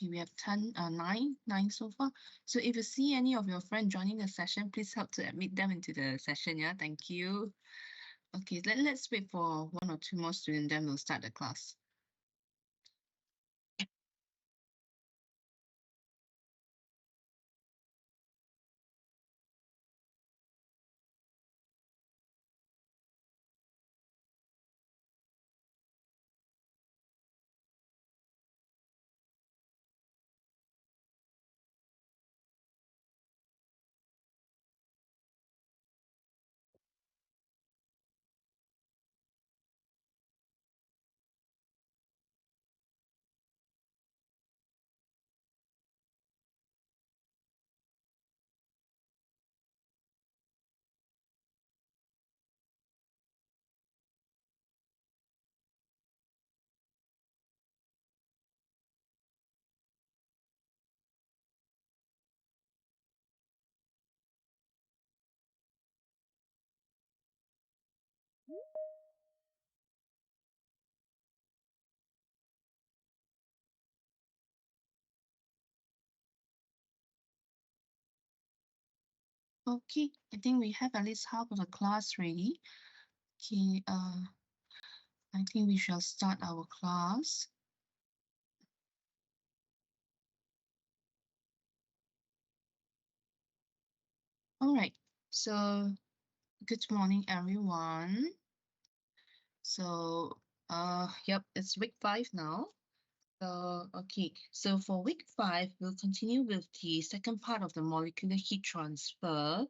Okay, we have 9 so far. So if you see any of your friends joining the session, please help to admit them into the session. Yeah, thank you. Okay, let's wait for 1 or 2 more students, then we'll start the class. Okay, I think we have at least half of the class ready. Okay, I think we shall start our class. All right, so good morning, everyone. So, yep, it's week 5 now. Okay, so for week 5, we'll continue with the second part of the molecular heat transfer.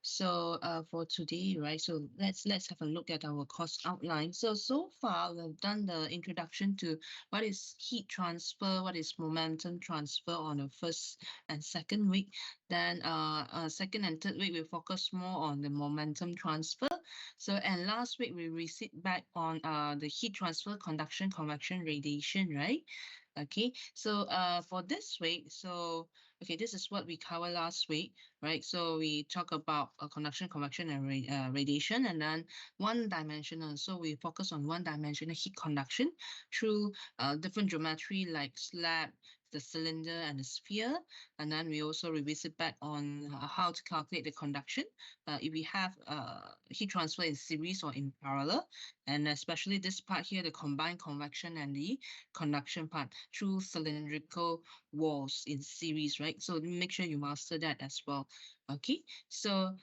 So for today, right, so let's have a look at our course outline. So far we've done the introduction to what is heat transfer, what is momentum transfer on the first and second week. Then second and third week we focus more on the momentum transfer. So and last week we received back on the heat transfer, conduction, convection, radiation, right? Okay, so for this week, so okay, this is what we covered last week, right? So we talk about conduction, convection, and radiation, and then one-dimensional. So we focus on one-dimensional heat conduction through different geometry like slab, the cylinder, and the sphere. And then we also revisit back on how to calculate the conduction if we have heat transfer in series or in parallel, and especially this part here, the combined convection and the conduction part through cylindrical walls in series, right? So make sure you master that as well. Okay, so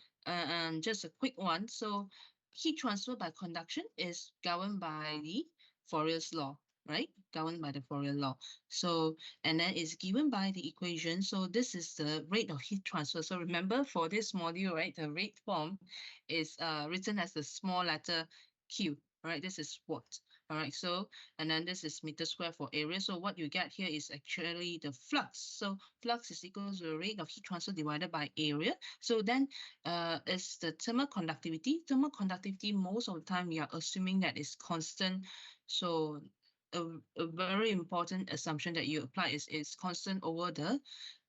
just a quick one. So heat transfer by conduction is governed by the Fourier's law, right? Governed by the Fourier law. So, and then it's given by the equation. So this is the rate of heat transfer. So remember for this module, right, the rate form is written as the small letter Q, right? This is watt. All right, so, and then this is meter square for area. So what you get here is actually the flux. So flux is equal to the rate of heat transfer divided by area. So then is the thermal conductivity. Thermal conductivity, most of the time we are assuming that it's constant. So a very important assumption that you apply is constant over the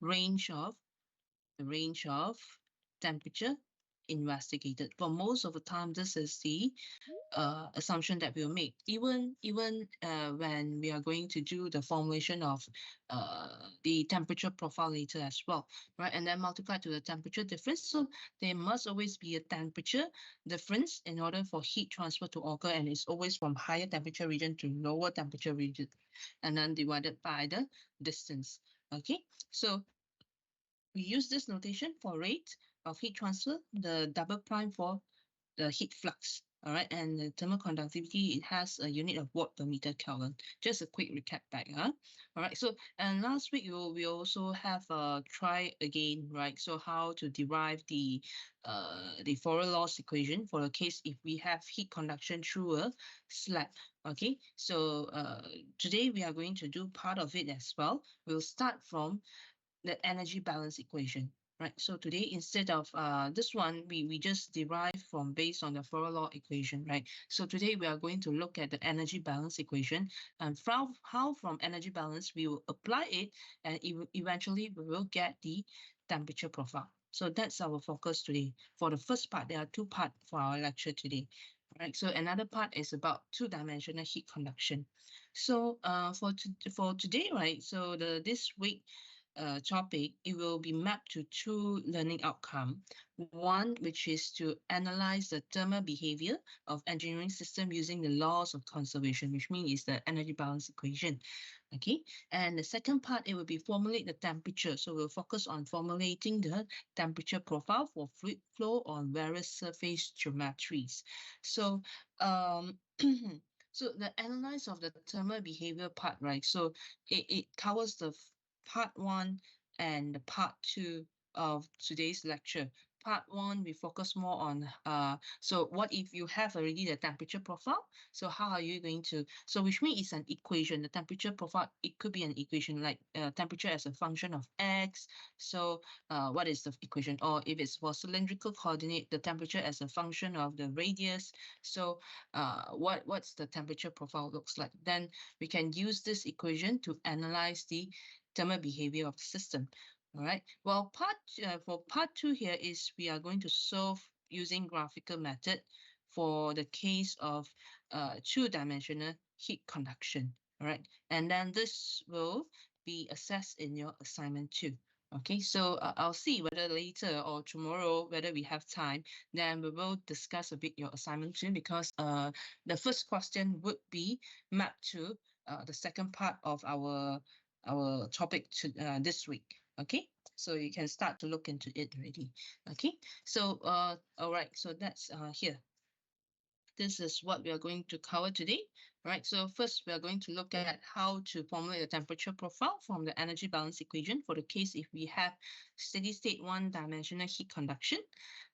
range of temperature investigated. For most of the time, this is the assumption that we'll make, even when we are going to do the formulation of the temperature profile later as well, right? And then multiply to the temperature difference. So there must always be a temperature difference in order for heat transfer to occur, and it's always from higher temperature region to lower temperature region, and then divided by the distance. Okay, so we use this notation for rate of heat transfer, the double prime for the heat flux. All right, and the thermal conductivity, it has a unit of watt per meter Kelvin. Just a quick recap back. All right, so and last week we also have try again, right? So how to derive the Fourier loss equation for the case if we have heat conduction through a slab. Okay, so today we are going to do part of it as well. We'll start from the energy balance equation. Right, so today instead of this one, we just derive from based on the Fourier law equation, right? So today we are going to look at the energy balance equation, and from how from energy balance we will apply it, and eventually we will get the temperature profile. So that's our focus today. For the first part, there are 2 parts for our lecture today. All right, so another part is about 2-dimensional heat conduction. So for today, right? So this week topic, it will be mapped to two learning outcome. One, which is to analyze the thermal behavior of engineering system using the laws of conservation, which means is the energy balance equation. Okay, and the second part, it will be formulate the temperature. So we'll focus on formulating the temperature profile for fluid flow on various surface geometries. So so the analyze of the thermal behavior part, right? So it covers the part one and the part two of today's lecture. Part one, we focus more on so what if you have already the temperature profile? So how are you going to, so which means it's an equation. The temperature profile, it could be an equation like temperature as a function of x. So what is the equation? Or if it's for cylindrical coordinate, the temperature as a function of the radius. So what's the temperature profile looks like? Then we can use this equation to analyze the thermal behavior of the system. All right. Well, for part two here is we are going to solve using graphical method for the case of two-dimensional heat conduction. All right. And then this will be assessed in your assignment too. Okay, so I'll see whether later or tomorrow, whether we have time, then we will discuss a bit your assignment too, because the first question would be mapped to the second part of our topic to this week. Okay, so you can start to look into it already. Okay, so all right, so that's here. This is what we are going to cover today. Right, so first we are going to look at how to formulate a temperature profile from the energy balance equation for the case if we have steady state one-dimensional heat conduction.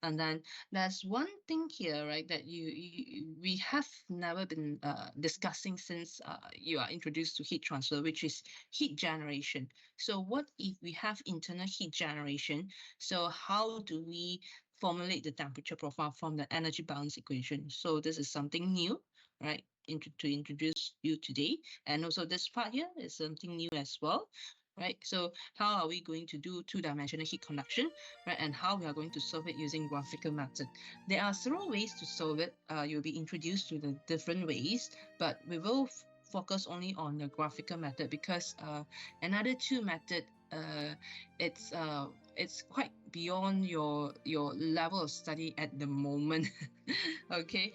And then there's one thing here, right, that we have never been discussing since you are introduced to heat transfer, which is heat generation. So what if we have internal heat generation? So how do we formulate the temperature profile from the energy balance equation? So this is something new, right, to introduce you today. And also this part here is something new as well, right? So how are we going to do two-dimensional heat conduction, right? And how we are going to solve it using graphical method. There are several ways to solve it. You'll be introduced to the different ways, but we will focus only on the graphical method because another two method, it's quite beyond your level of study at the moment. Okay,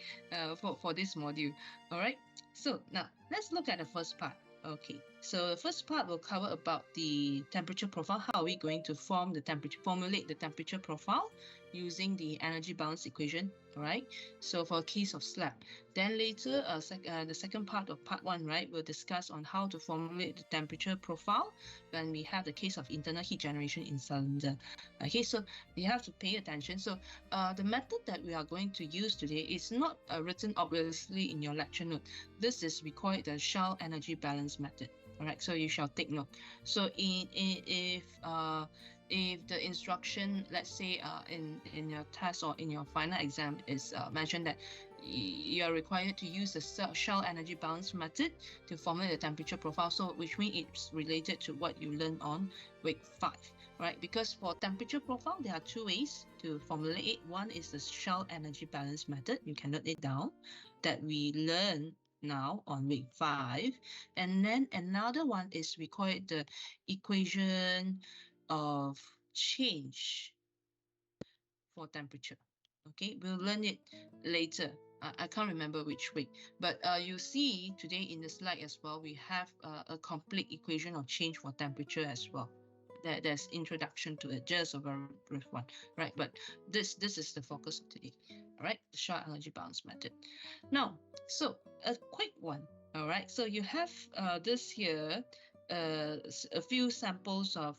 for this module. All right, so now let's look at the first part. Okay, so the first part will cover about the temperature profile. How are we going to formulate the temperature profile using the energy balance equation? All right, so for a case of slab. Then later, the second part of part one, right, we'll discuss on how to formulate the temperature profile when we have the case of internal heat generation in cylinder. Okay, so you have to pay attention. So the method that we are going to use today is not written obviously in your lecture note. This is, we call it the shell energy balance method. All right, so you shall take note. So if the instruction, let's say in your test or in your final exam is mentioned that you are required to use the shell energy balance method to formulate the temperature profile, so which means it's related to what you learned on week 5, right? Because for temperature profile, there are two ways to formulate it. One is the shell energy balance method. You can note it down, that we learn now on week 5. And then another one is, we call it the equation of change for temperature. Okay, we'll learn it later. I can't remember which week, but you see today in the slide as well, we have a complete equation of change for temperature as well. There's introduction to it, just a very brief one, right? But this is the focus of today. All right, the short energy balance method. Now, so a quick one. All right, so you have this here, a few samples of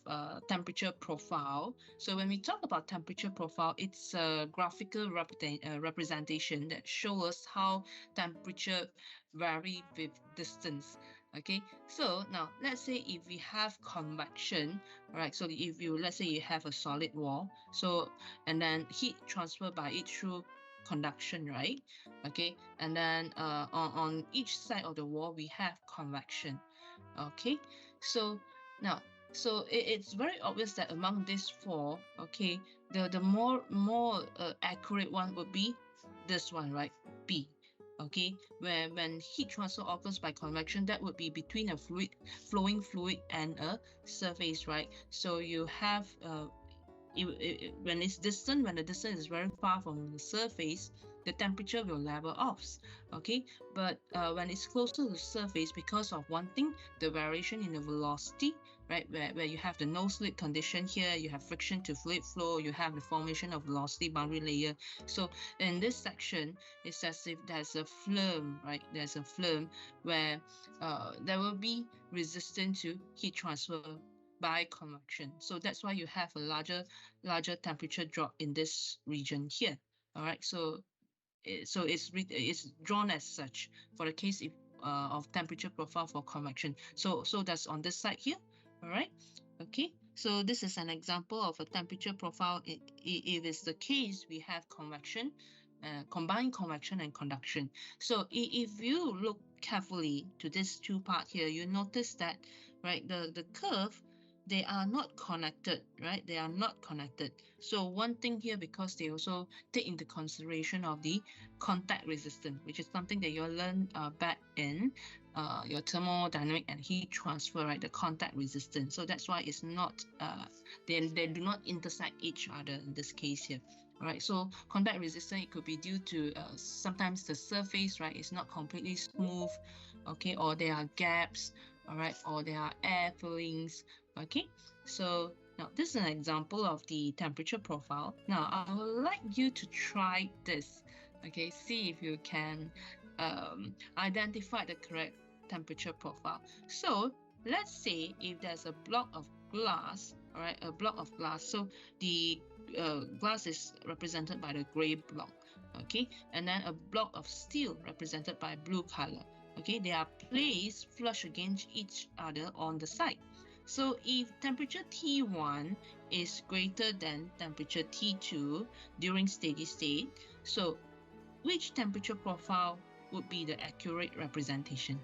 temperature profile. So when we talk about temperature profile, it's a graphical representation that shows us how temperature vary with distance. Okay, so now let's say if we have convection, right? So if you, let's say you have a solid wall, so and then heat transfer by it through conduction, right? Okay, and then on each side of the wall we have convection. Okay, so now, so it's very obvious that among these four, okay, the more accurate one would be this one, right? B. Okay, when heat transfer occurs by convection, that would be between a flowing fluid and a surface, right? So you have when it's distant, when the distance is very far from the surface, the temperature will level off. Okay, but when it's closer to the surface, because of one thing, the variation in the velocity, right, where you have the no slip condition here, you have friction to fluid flow, you have the formation of velocity boundary layer. So in this section, it's as if there's a film, right? There's a film where there will be resistance to heat transfer by convection. So that's why you have a larger temperature drop in this region here. All right, so it's drawn as such for the case of temperature profile for convection. So that's on this side here. All right, okay. So this is an example of a temperature profile. If it's the case, we have convection, combined convection and conduction. So if you look carefully to this two part here, you notice that, right, the curve, they are not connected, right? They are not connected. So one thing here, because they also take into consideration of the contact resistance, which is something that you'll learn back in your thermodynamic and heat transfer, right? The contact resistance. So that's why it's not, they do not intersect each other in this case here. All right, so contact resistance, it could be due to sometimes the surface, right, is not completely smooth, okay, or there are gaps, all right, or there are air fillings. Okay, so now this is an example of the temperature profile. Now I would like you to try this. Okay, see if you can identify the correct temperature profile. So let's say if there's a block of glass, all right, a block of glass. So the glass is represented by the gray block, okay, and then a block of steel represented by blue color. Okay, they are placed flush against each other on the side. So if temperature T1 is greater than temperature T2 during steady state, so which temperature profile would be the accurate representation?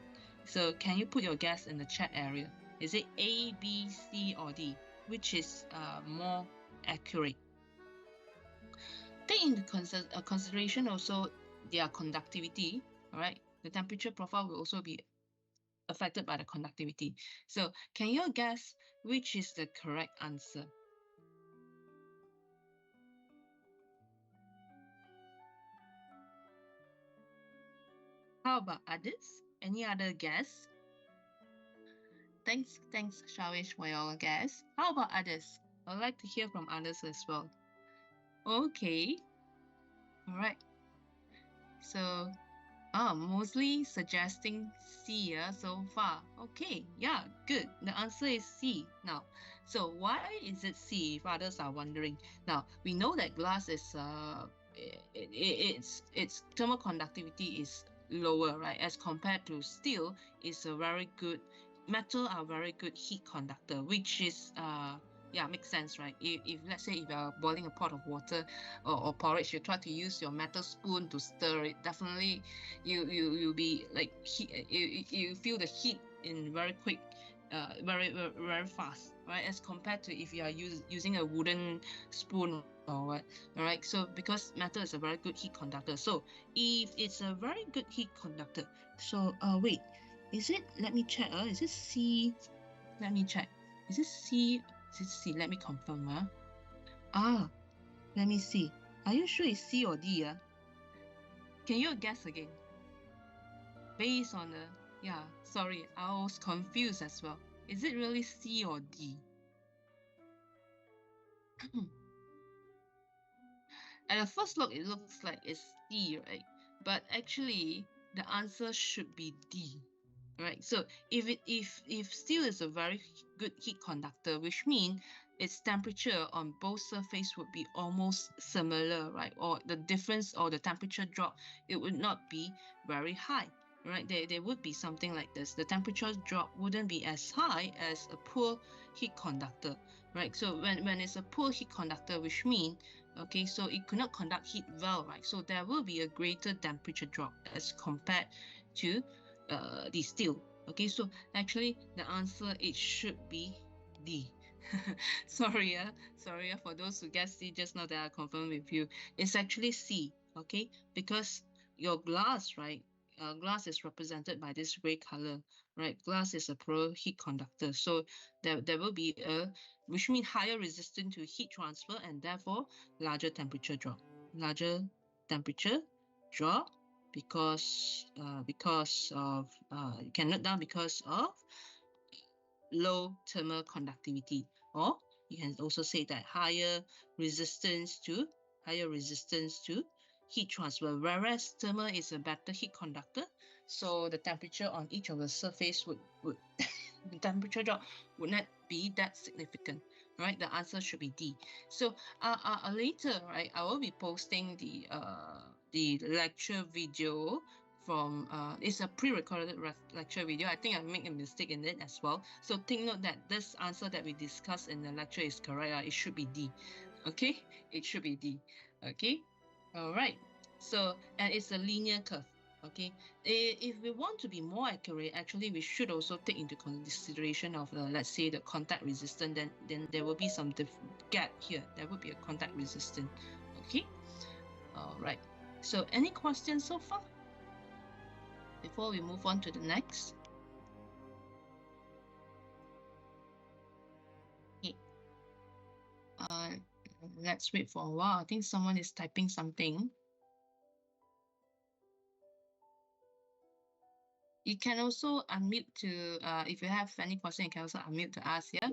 So can you put your guess in the chat area? Is it A, B, C, or D? Which is more accurate? Take into consideration also their conductivity, all right? The temperature profile will also be affected by the conductivity. So can you guess which is the correct answer? How about others? Any other guess? Thanks, Shawish, for your guess. How about others? I'd like to hear from others as well. Okay. All right. So, mostly suggesting C so far. Okay, yeah, good. The answer is C. Now, so why is it C if others are wondering? Now, we know that glass is, its thermal conductivity is lower, right? As compared to steel, it's a very good, metal are very good heat conductor, which is, yeah, makes sense, right? If let's say if you're boiling a pot of water or porridge, you try to use your metal spoon to stir it, definitely you'll be like you feel the heat in very quick, very fast, right? As compared to if you are using a wooden spoon or what, all right? So because metal is a very good heat conductor, so if it's a very good heat conductor, so wait, is it? Let me check. Is it C? Let me check. Is it C? Is it C? Let me confirm. Let me see. Are you sure it's C or D? Can you guess again? Based on the, yeah, sorry, I was confused as well. Is it really C or D? At a first look, it looks like it's C, right? But actually, the answer should be D. Right, so if steel is a very good heat conductor, which means its temperature on both surface would be almost similar, right? Or the difference or the temperature drop, it would not be very high, right? There would be something like this. The temperature drop wouldn't be as high as a poor heat conductor, right? So when it's a poor heat conductor, which means, okay, so it could not conduct heat well, right? So there will be a greater temperature drop as compared to the steel. Okay, so actually the answer, it should be D. Sorry, for those who guessed C just now that I confirmed with you. It's actually C, okay? Because your glass, right? Glass is represented by this gray color, right? Glass is a polar heat conductor. So there will be which means higher resistance to heat transfer and therefore larger temperature drop. Larger temperature drop because of you can note down because of low thermal conductivity, or you can also say that higher resistance to heat transfer, whereas thermal is a better heat conductor, so the temperature on each of the surface would the temperature drop would not be that significant, right? The answer should be D. So later, right, I will be posting the lecture video from it's a pre-recorded lecture video. I think I make a mistake in it as well. So take note that this answer that we discussed in the lecture is correct. It should be D. Okay, it should be D. Okay, all right. So, and it's a linear curve. Okay, if we want to be more accurate, actually we should also take into consideration of let's say the contact resistance. Then there will be some gap here. There will be a contact resistance. Okay, all right. So any questions so far before we move on to the next? Okay. Let's wait for a while. I think someone is typing something. You can also unmute to, if you have any question, you can also unmute to ask, yeah?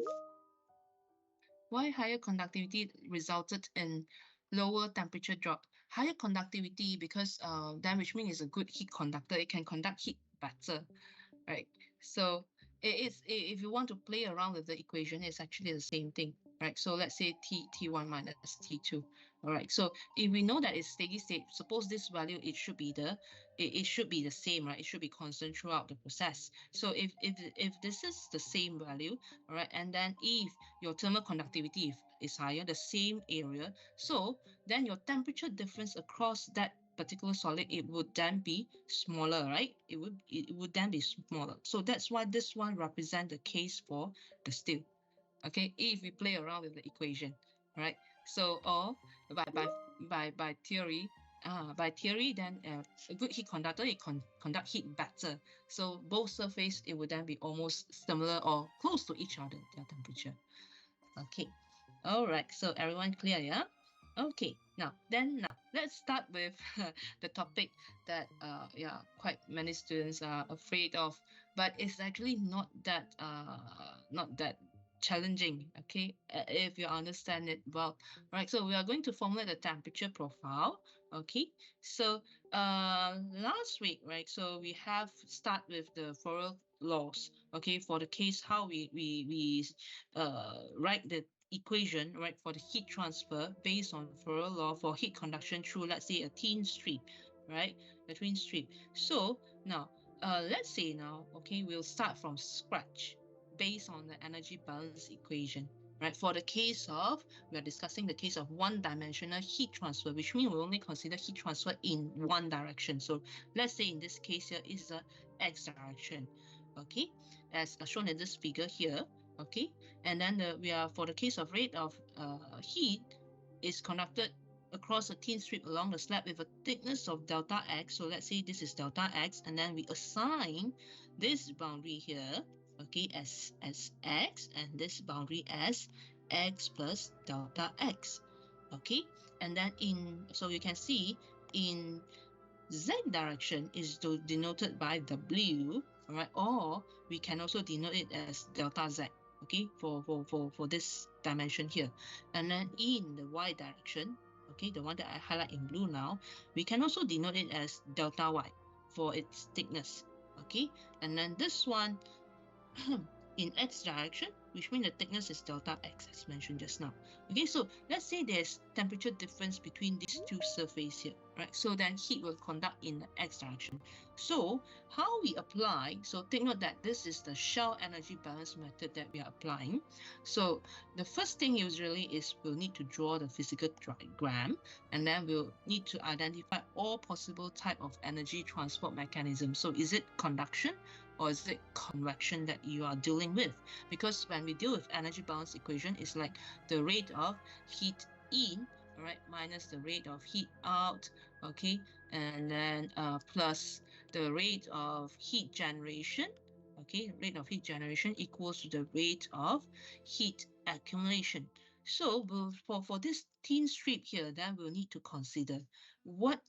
Why higher conductivity resulted in lower temperature drop? Higher conductivity because then which means it's a good heat conductor. It can conduct heat better, right? So if you want to play around with the equation, it's actually the same thing, right? So let's say T1 minus T2. All right. So if we know that it's steady state, suppose this value it should be the same, right? It should be constant throughout the process. So if this is the same value, all right, and then if your thermal conductivity is higher, the same area, so then your temperature difference across that particular solid, it would then be smaller, right? It would then be smaller. So that's why this one represents the case for the steel. Okay, if we play around with the equation, right? So or by theory, then a good heat conductor it conduct heat better. So both surface it would then be almost similar or close to each other, their temperature. Okay, all right. So everyone clear, yeah? Okay, now let's start with the topic that quite many students are afraid of, but it's actually not that challenging. Okay, if you understand it well, right? So we are going to formulate the temperature profile. Okay, so last week, right? So we have start with the Fourier laws. Okay, for the case how we write the equation, right, for the heat transfer based on Fourier law for heat conduction through, let's say, a thin strip, right, a thin strip. So now, let's say now, okay, we'll start from scratch based on the energy balance equation, right? For the case of, we are discussing the case of one-dimensional heat transfer, which means we only consider heat transfer in one direction. So let's say in this case here is the x direction, okay, as shown in this figure here, okay, and then we are for the case of rate of heat is conducted across a thin strip along the slab with a thickness of delta x. So let's say this is delta x, and then we assign this boundary here, okay, as x, and this boundary as x plus delta x, okay, and then so you can see in z direction is denoted by w, all right, or we can also denote it as delta z, okay, for this dimension here. And then in the y direction, okay, the one that I highlight in blue now, we can also denote it as delta y for its thickness, okay. And then this one in x direction, which means the thickness is delta x as mentioned just now. Okay, so let's say there's temperature difference between these two surfaces here, right? So then heat will conduct in the x direction. So how we apply, so take note that this is the shell energy balance method that we are applying. So the first thing usually is we'll need to draw the physical diagram, and then we'll need to identify all possible type of energy transport mechanism. So is it conduction or is it convection that you are dealing with? Because when we deal with energy balance equation, it's like the rate of heat in all right, minus the rate of heat out, okay, and then plus the rate of heat generation, okay, rate of heat generation equals to the rate of heat accumulation. So for this thin strip here, then we'll need to consider what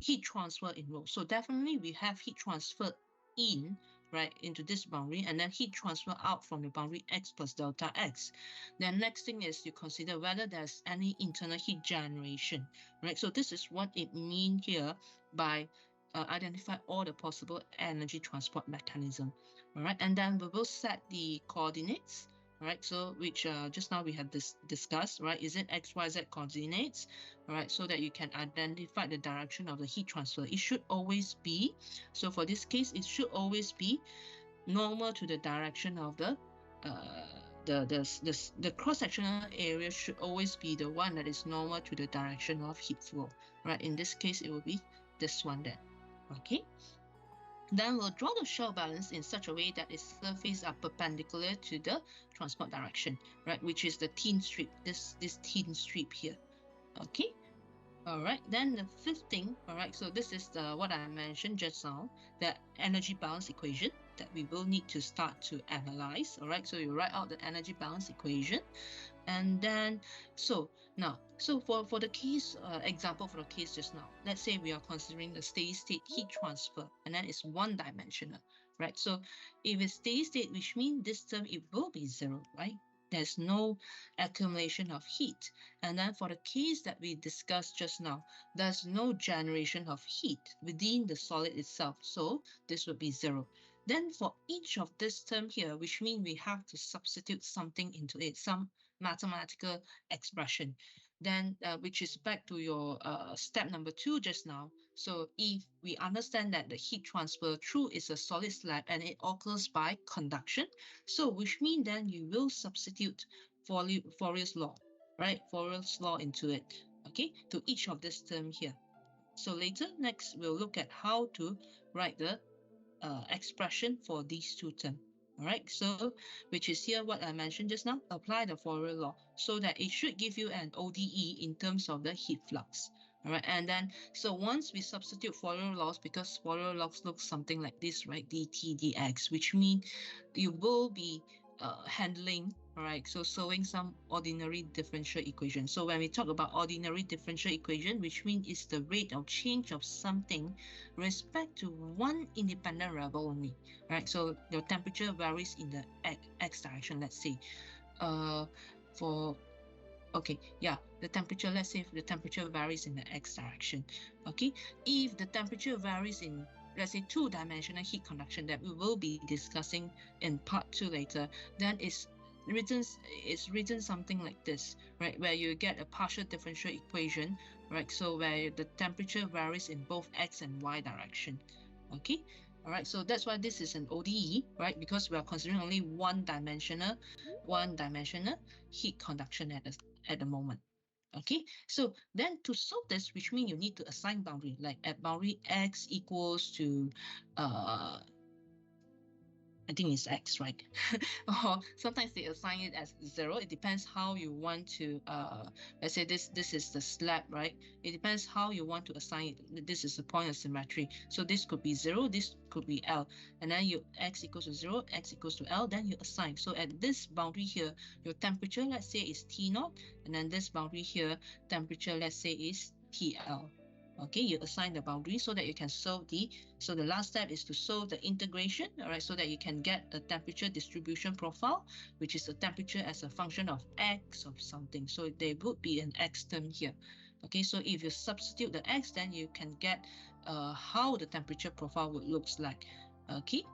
heat transfer in rho. So definitely we have heat transfer in, right, into this boundary, and then heat transfer out from the boundary x plus delta x. Then next thing is you consider whether there's any internal heat generation, right? So this is what it means here by identify all the possible energy transport mechanism, all right? And then we will set the coordinates, right? So which just now we had discussed, right? Is it x, y, z coordinates, all right? So that you can identify the direction of the heat transfer. It should always be, so for this case, it should always be normal to the direction of the cross-sectional area should always be the one that is normal to the direction of heat flow, right? In this case, it will be this one then, okay? Then we'll draw the shell balance in such a way that its surface are perpendicular to the transport direction, right? Which is the thin strip, this thin strip here, okay? All right, then the fifth thing, all right, so this is what I mentioned just now, the energy balance equation that we will need to start to analyze, all right? So you write out the energy balance equation, and then, so for the case, example for the case just now, let's say we are considering the steady state heat transfer, and then it's one dimensional, right? So if it's steady state, which means this term, it will be zero, right? There's no accumulation of heat. And then for the case that we discussed just now, there's no generation of heat within the solid itself. So this would be zero. Then for each of this term here, which means we have to substitute something into it, some mathematical expression, then which is back to your step number 2 just now. So if we understand that the heat transfer through is a solid slab and it occurs by conduction, so which means then you will substitute Fourier's law, right? Fourier's law into it, okay, to each of this term here. So later, next, we'll look at how to write the expression for these two terms. All right, so which is here what I mentioned just now, apply the Fourier law so that it should give you an ODE in terms of the heat flux. All right, and then so once we substitute Fourier laws, because Fourier laws look something like this, right? dt dx, which means you will be handling, all right, so solving some ordinary differential equation. So when we talk about ordinary differential equation, which means it's the rate of change of something respect to one independent variable only, right? So your temperature varies in the x direction, let's say. For okay, yeah, the temperature, let's say the temperature varies in the x direction, okay? If the temperature varies in, let's say, two-dimensional heat conduction that we will be discussing in part 2 later, then it's written something like this, right? Where you get a partial differential equation, right? So where the temperature varies in both x and y direction, okay? All right, so that's why this is an ODE, right? Because we are considering only one-dimensional heat conduction at the moment. Okay, so then to solve this, which means you need to assign boundary, like at boundary x equals to I think it's x, right? Or sometimes they assign it as 0. It depends how you want to, let's say this is the slab, right? It depends how you want to assign it. This is the point of symmetry. So this could be 0, this could be L. And then you x equals to 0, x equals to L, then you assign. So at this boundary here, your temperature, let's say, is T0. And then this boundary here, temperature, let's say, is TL. Okay, you assign the boundary so that you can solve so the last step is to solve the integration, all right, so that you can get a temperature distribution profile, which is the temperature as a function of x of something. So there would be an x term here. Okay, so if you substitute the x, then you can get how the temperature profile would looks like. Okay,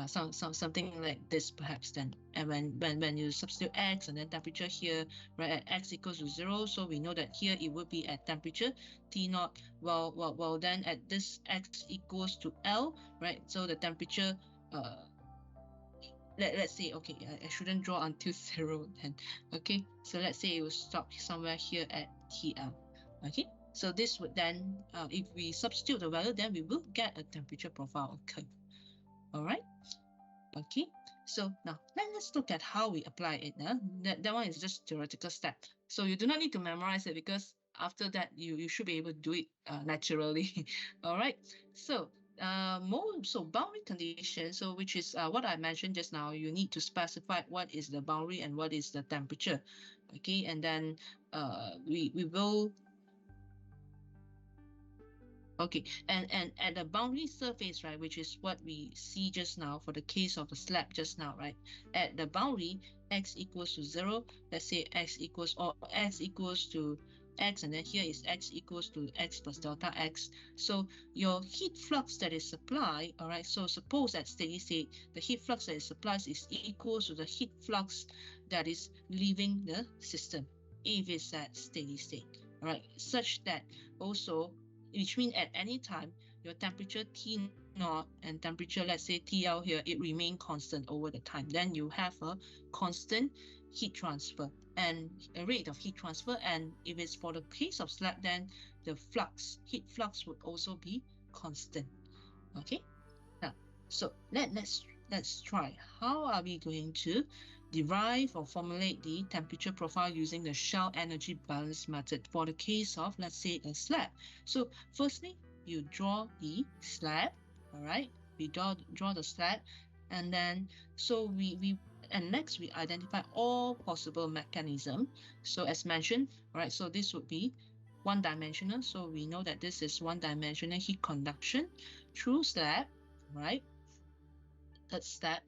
something like this perhaps then. And when you substitute x and then temperature here, right, at x equals to 0, so we know that here it would be at temperature T0. Well then at this x equals to L, right, so the temperature let's say, okay, I shouldn't draw until 0 then. Okay, so let's say it will stop somewhere here at TL. Okay, so this would then if we substitute the value, then we will get a temperature profile curve. All right, okay, so now let's look at how we apply it. That one is just theoretical step, so you do not need to memorize it, because after that, you should be able to do it naturally. All right. So boundary condition, so which is what I mentioned just now, you need to specify what is the boundary and what is the temperature. Okay, and then we will. Okay, and at the boundary surface, right, which is what we see just now for the case of the slab just now, right? At the boundary, x equals to 0. Let's say x equals to x, and then here is x equals to x plus delta x. So your heat flux that is supplied, all right, so suppose at steady state, the heat flux that is supplied is equal to the heat flux that is leaving the system if it's at steady state, all right, such that also, which means at any time, your temperature T naught and temperature, let's say TL here, it remain constant over the time. Then you have a constant heat transfer and a rate of heat transfer. And if it's for the case of slab, then the heat flux would also be constant. Okay. Now, so let's try. How are we going to derive or formulate the temperature profile using the shell energy balance method for the case of, let's say, a slab? So firstly, you draw the slab, all right? We draw the slab, and then next we identify all possible mechanism. So as mentioned, all right, so this would be one-dimensional. So we know that this is one-dimensional heat conduction through slab, right? Third step,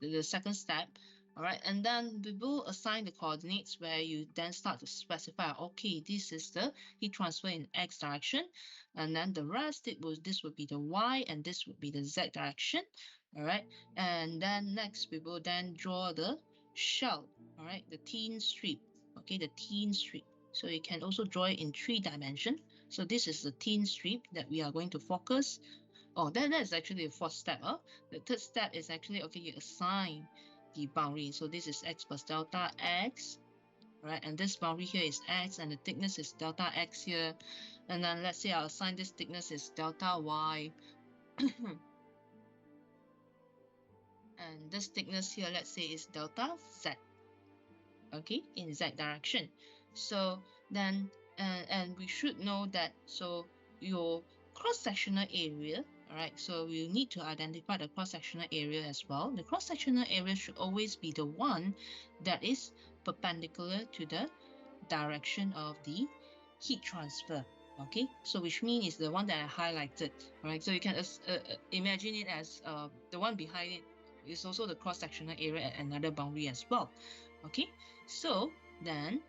the second step, all right, and then we will assign the coordinates where you then start to specify, okay, this is the heat transfer in x direction, and then the rest this would be the y, and this would be the z direction, all right, and then next we will then draw the shell, all right, the thin strip, okay, the thin strip. So you can also draw it in 3 dimensions. So this is the thin strip that we are going to focus. Oh, that is actually the fourth step. The third step is actually, okay, you assign the boundary. So this is x plus delta x, right? And this boundary here is x, and the thickness is delta x here. And then let's say I'll assign this thickness is delta y. And this thickness here, let's say, is delta z, okay, in z direction. So then, and we should know that, so your cross-sectional area, all right, so you need to identify the cross-sectional area as well. The cross-sectional area should always be the one that is perpendicular to the direction of the heat transfer, okay? So which means it's the one that I highlighted, all right? So you can imagine it as the one behind it is also the cross-sectional area at another boundary as well, okay? So then,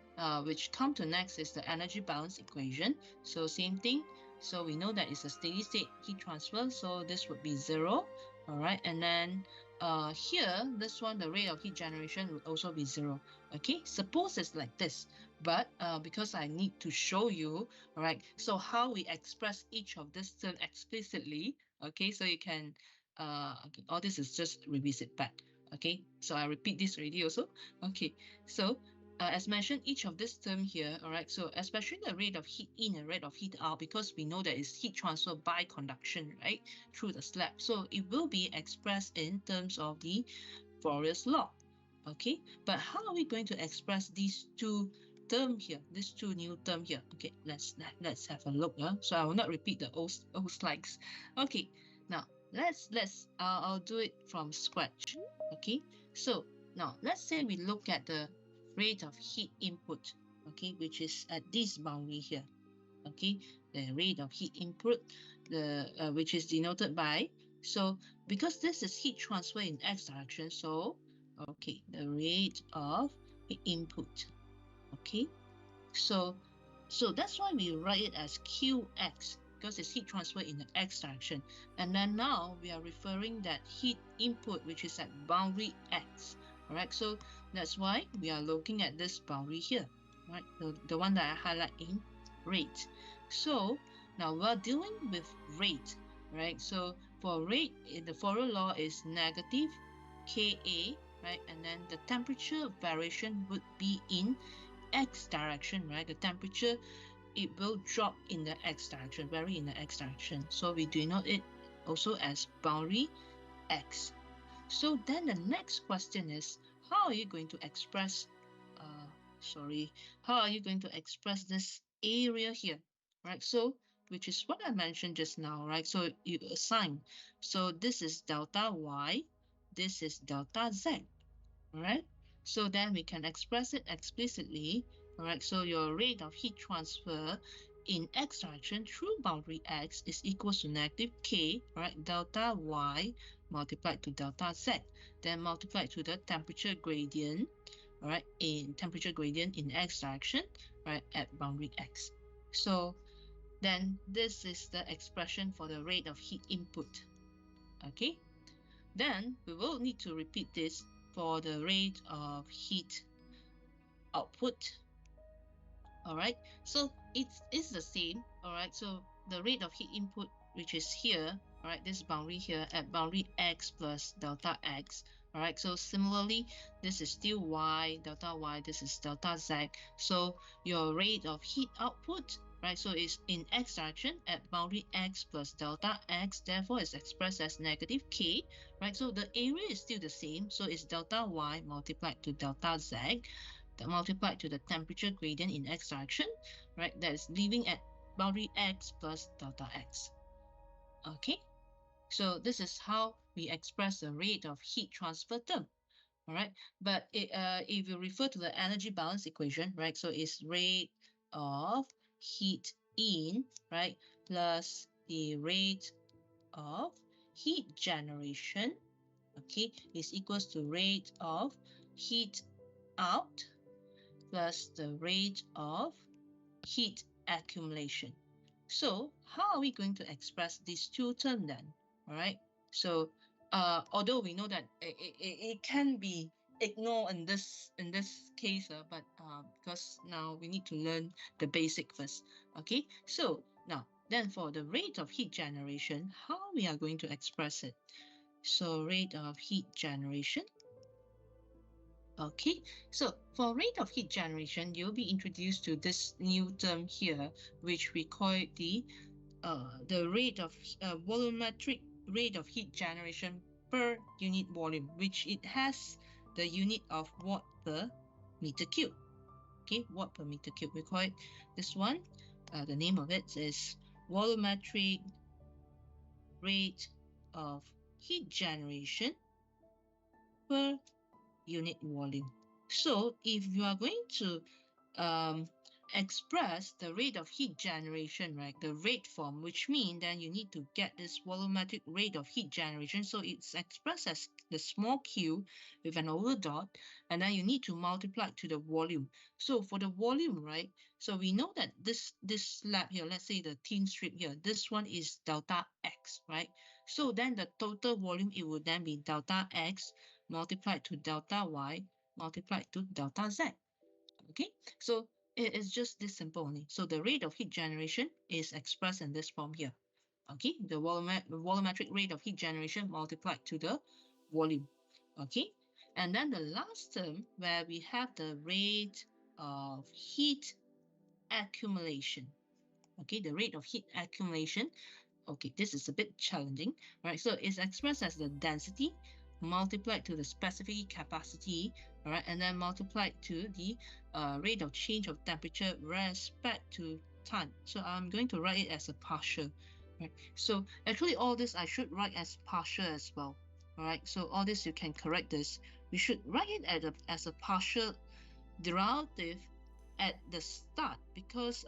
which come to next is the energy balance equation. So same thing. So we know that it's a steady state heat transfer. So this would be 0. All right. And then here, this one, the rate of heat generation would also be 0. Okay. Suppose it's like this. But because I need to show you, all right, so how we express each of this term explicitly. Okay. So you can, okay, all this is just revisit back. Okay. So I repeat this already also. Okay. So as mentioned, each of this term here, all right, so especially the rate of heat in and rate of heat out, because we know that it's heat transfer by conduction, right, through the slab. So it will be expressed in terms of the Fourier's law, okay? But how are we going to express these two terms here, these two new terms here? Okay, let's have a look. So I will not repeat the old slides. Okay, now I'll do it from scratch. Okay, so now let's say we look at the rate of heat input, okay, which is at this boundary here, okay, the rate of heat input, which is denoted by, so because this is heat transfer in x direction, so okay, the rate of heat input, okay, so that's why we write it as qx, because it's heat transfer in the x direction. And then now we are referring that heat input, which is at boundary x. All right, so that's why we are looking at this boundary here, right? The one that I highlight in rate. So now we're dealing with rate, right? So for rate, the Fourier law is negative Ka, right? And then the temperature variation would be in x direction, right? The temperature, it will drop in the x direction, vary in the x direction. So we denote it also as boundary x. So then the next question is, how are you going to express, how are you going to express this area here, right? So, which is what I mentioned just now, right? So you assign. So this is delta y, this is delta z, all right? So then we can express it explicitly, all right? So your rate of heat transfer in x direction through boundary x is equal to negative k, right? Delta y multiplied to delta z, then multiplied to the temperature gradient, all right, in temperature gradient in x direction, right, at boundary x. So then this is the expression for the rate of heat input, okay? Then we will need to repeat this for the rate of heat output. All right, so it's the same. All right, so the rate of heat input, which is here, all right, this boundary here at boundary x plus delta x. All right, so similarly, this is still y, delta y, this is delta z. So your rate of heat output, right, so it's in x direction at boundary x plus delta x, therefore it's expressed as negative k, right? So the area is still the same, so it's delta y multiplied to delta z, that multiplied to the temperature gradient in x direction, right? That is leaving at boundary x plus delta x. Okay, so this is how we express the rate of heat transfer term. All right, but if you refer to the energy balance equation, right? So it's rate of heat in, right, plus the rate of heat generation, okay, is equals to rate of heat out plus the rate of heat accumulation. So how are we going to express these two terms then? All right. So although we know that it can be ignored in this case, but because now we need to learn the basic first. Okay. So now then for the rate of heat generation, how we are going to express it? So rate of heat generation. Okay, so for rate of heat generation, you'll be introduced to this new term here, which we call it the rate of volumetric rate of heat generation per unit volume, which it has the unit of watt per meter cube. Okay, watt per meter cube. We call it this one. The name of it is volumetric rate of heat generation per unit volume. So if you are going to um, express the rate of heat generation, right, the rate form, which means then you need to get this volumetric rate of heat generation. So it's expressed as the small q with an over dot, and then you need to multiply to the volume. So for the volume, right, so we know that this slab here, let's say the thin strip here, this one is delta x, right? So then the total volume, it would then be delta x multiplied to delta y multiplied to delta z. Okay, so it is just this simple only. So the rate of heat generation is expressed in this form here. Okay, the volumetric rate of heat generation multiplied to the volume. Okay, and then the last term where we have the rate of heat accumulation. Okay, the rate of heat accumulation. Okay, this is a bit challenging, right? So it's expressed as the density multiplied to the specific capacity, all right, and then multiplied to the rate of change of temperature respect to time. So I'm going to write it as a partial, right? So actually all this I should write as partial as well, all right? So all this you can correct this. We should write it as a partial derivative at the start, because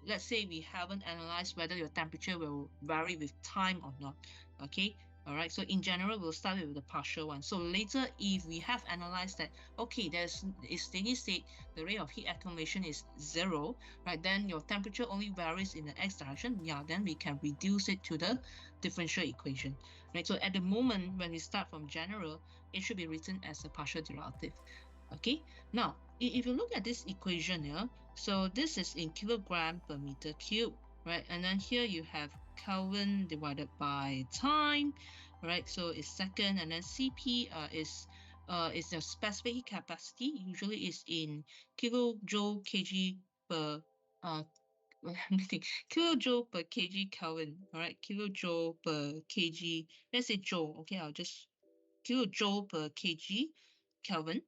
let's say we haven't analyzed whether your temperature will vary with time or not. Okay, all right, so in general we'll start with the partial one. So later, if we have analyzed that, okay, there's a steady state, the rate of heat accumulation is 0, right, then your temperature only varies in the x direction, yeah, then we can reduce it to the differential equation, right? So at the moment when we start from general, it should be written as a partial derivative. Okay, now if you look at this equation here, so this is in kilogram per meter cube, right? And then here you have Kelvin divided by time, right? So it's second, and then Cp is the specific heat capacity. Usually is in kilojoule kg per let me think, kilojoule per kg Kelvin, all right? Kilojoule per kg, let's say joule. Okay, I'll just kilojoule per kg Kelvin.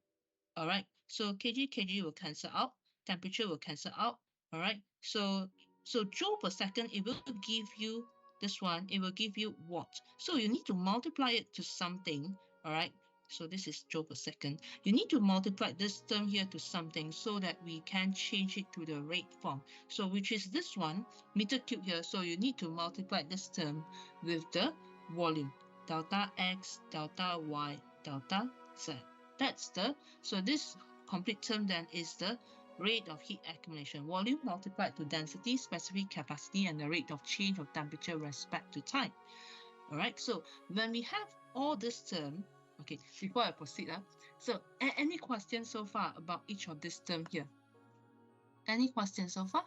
All right, so kg will cancel out, temperature will cancel out, All right. So joule per second, it will give you this one. It will give you watt. So you need to multiply it to something. All right. So this is joule per second. You need to multiply this term here to something so that we can change it to the rate form. So which is this one, meter cube here. So you need to multiply this term with the volume, delta X, delta Y, delta Z. So this complete term then is the rate of heat accumulation, volume multiplied to density, specific capacity, and the rate of change of temperature with respect to time. All right, so when we have all this term, okay, before I proceed, so any questions so far about each of this term here? Any questions so far?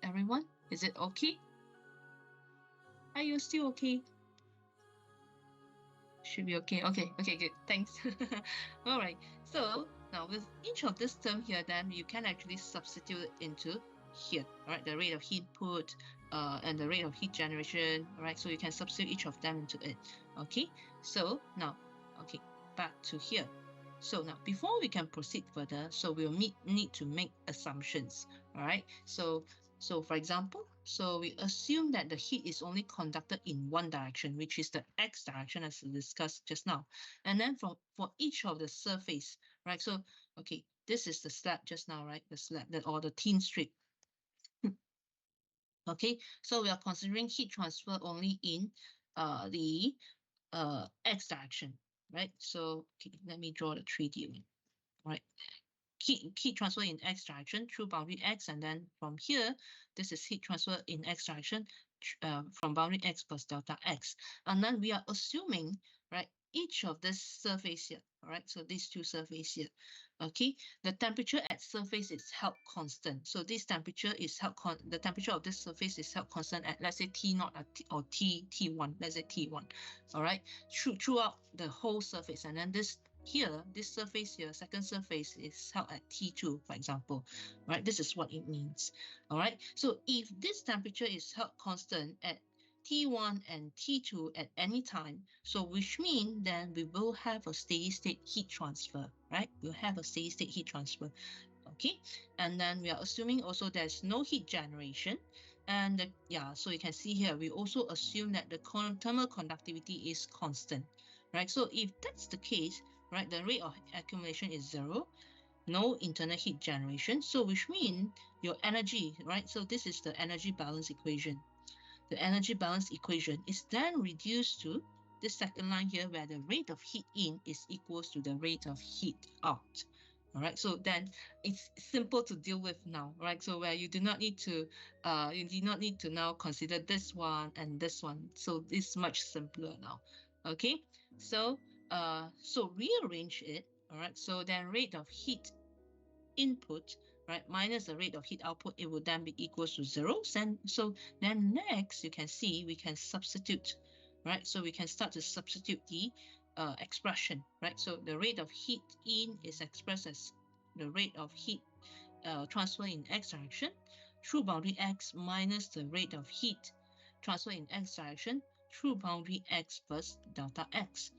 Everyone, is it okay? Are you still okay? Should be okay. Okay, good. Thanks. All right. So now with each of this term here, then you can actually substitute it into here. All right, the rate of heat put and the rate of heat generation. All right, so you can substitute each of them into it. Okay. So now, okay, back to here. So now, before we can proceed further, so we'll need to make assumptions. All right. So for example, so we assume that the heat is only conducted in one direction, which is the x direction as we discussed just now. And then for each of the surface, right? So, okay, this is the slab just now, right? The slab or the thin strip. Okay, so we are considering heat transfer only in the x direction, right? So, okay, let me draw the 3D one, right? Heat transfer in x direction through boundary x, and then from here, this is heat transfer in x direction from boundary x plus delta x. And then we are assuming, right, each of this surface here, all right, so these two surfaces here, okay, the temperature at surface is held constant. So this temperature is held the temperature of this surface is held constant at, let's say, T0 or T1, let's say T1, all right, throughout the whole surface. And then this here, this surface here, second surface is held at T2, for example, right? This is what it means, all right? So if this temperature is held constant at T1 and T2 at any time, so which means then we will have a steady state heat transfer, right? We'll have a steady state heat transfer, okay? And then we are assuming also there's no heat generation. And yeah, so you can see here, we also assume that the thermal conductivity is constant, right? So if that's the case, right, the rate of accumulation is 0, no internal heat generation. So which means your energy, right? So this is the energy balance equation. The energy balance equation is then reduced to this second line here, where the rate of heat in is equals to the rate of heat out. All right, so then it's simple to deal with now, right? So where you do not need to now consider this one and this one. So it's much simpler now. Okay, so rearrange it. All right, so then rate of heat input, right, minus the rate of heat output, it would then be equals to 0. And so then next, you can see we can substitute, right? So we can start to substitute the expression, right? So the rate of heat in is expressed as the rate of heat transfer in x direction through boundary x minus the rate of heat transfer in x direction through boundary x plus delta x.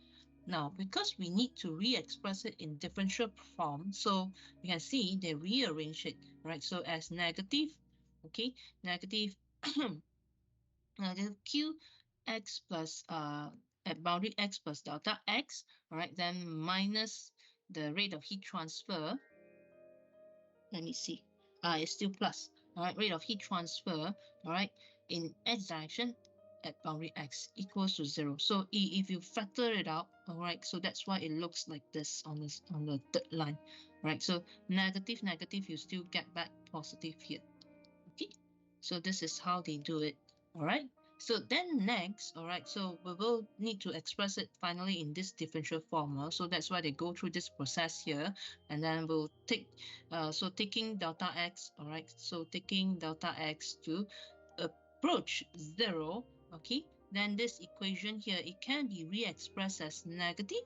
Now, because we need to re-express it in differential form, so you can see they rearrange it, right? So as negative, okay, negative negative q x plus at boundary x plus delta x, all right, then minus the rate of heat transfer. Let me see. It's still plus. All right, rate of heat transfer, all right, in x direction at boundary x equals to 0. So if you factor it out, all right, so that's why it looks like this on the third line, right? So negative, negative, you still get back positive here. Okay, so this is how they do it. All right. So then next, all right, so we will need to express it finally in this differential formula. So that's why they go through this process here. And then we'll take, so taking delta x, all right, so taking delta x to approach 0, okay, then this equation here, it can be re-expressed as negative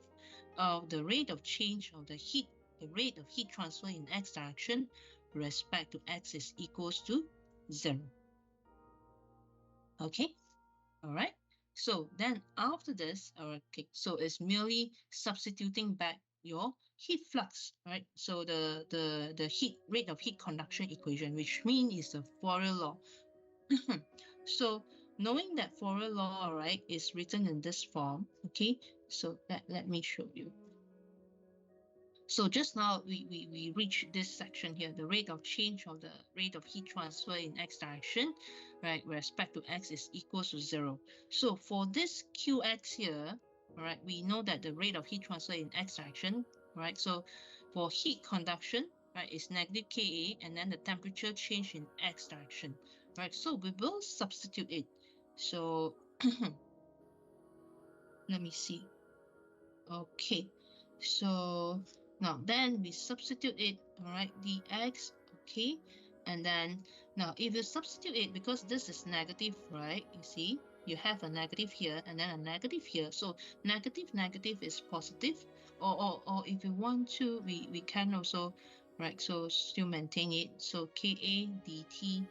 of the rate of change of the heat, the rate of heat transfer in x direction with respect to x is equals to 0. Okay, all right. So then after this, okay, so it's merely substituting back your heat flux, right? So the heat rate of heat conduction equation, which means is the Fourier law. So knowing that Fourier law, right, is written in this form, okay? So let me show you. So just now we reached this section here, the rate of change of the rate of heat transfer in x direction, right, with respect to x is equals to 0. So for this qx here, all right, we know that the rate of heat transfer in x direction, right? So for heat conduction, right, is negative Ka, and then the temperature change in x direction, right? So we will substitute it. So let me see. Okay, so now then we substitute it, all right, dx, okay, and then now if you substitute it, because this is negative, right, you see you have a negative here and then a negative here, so negative negative is positive, or if you want to, we can also, right, so still maintain it, so ka dt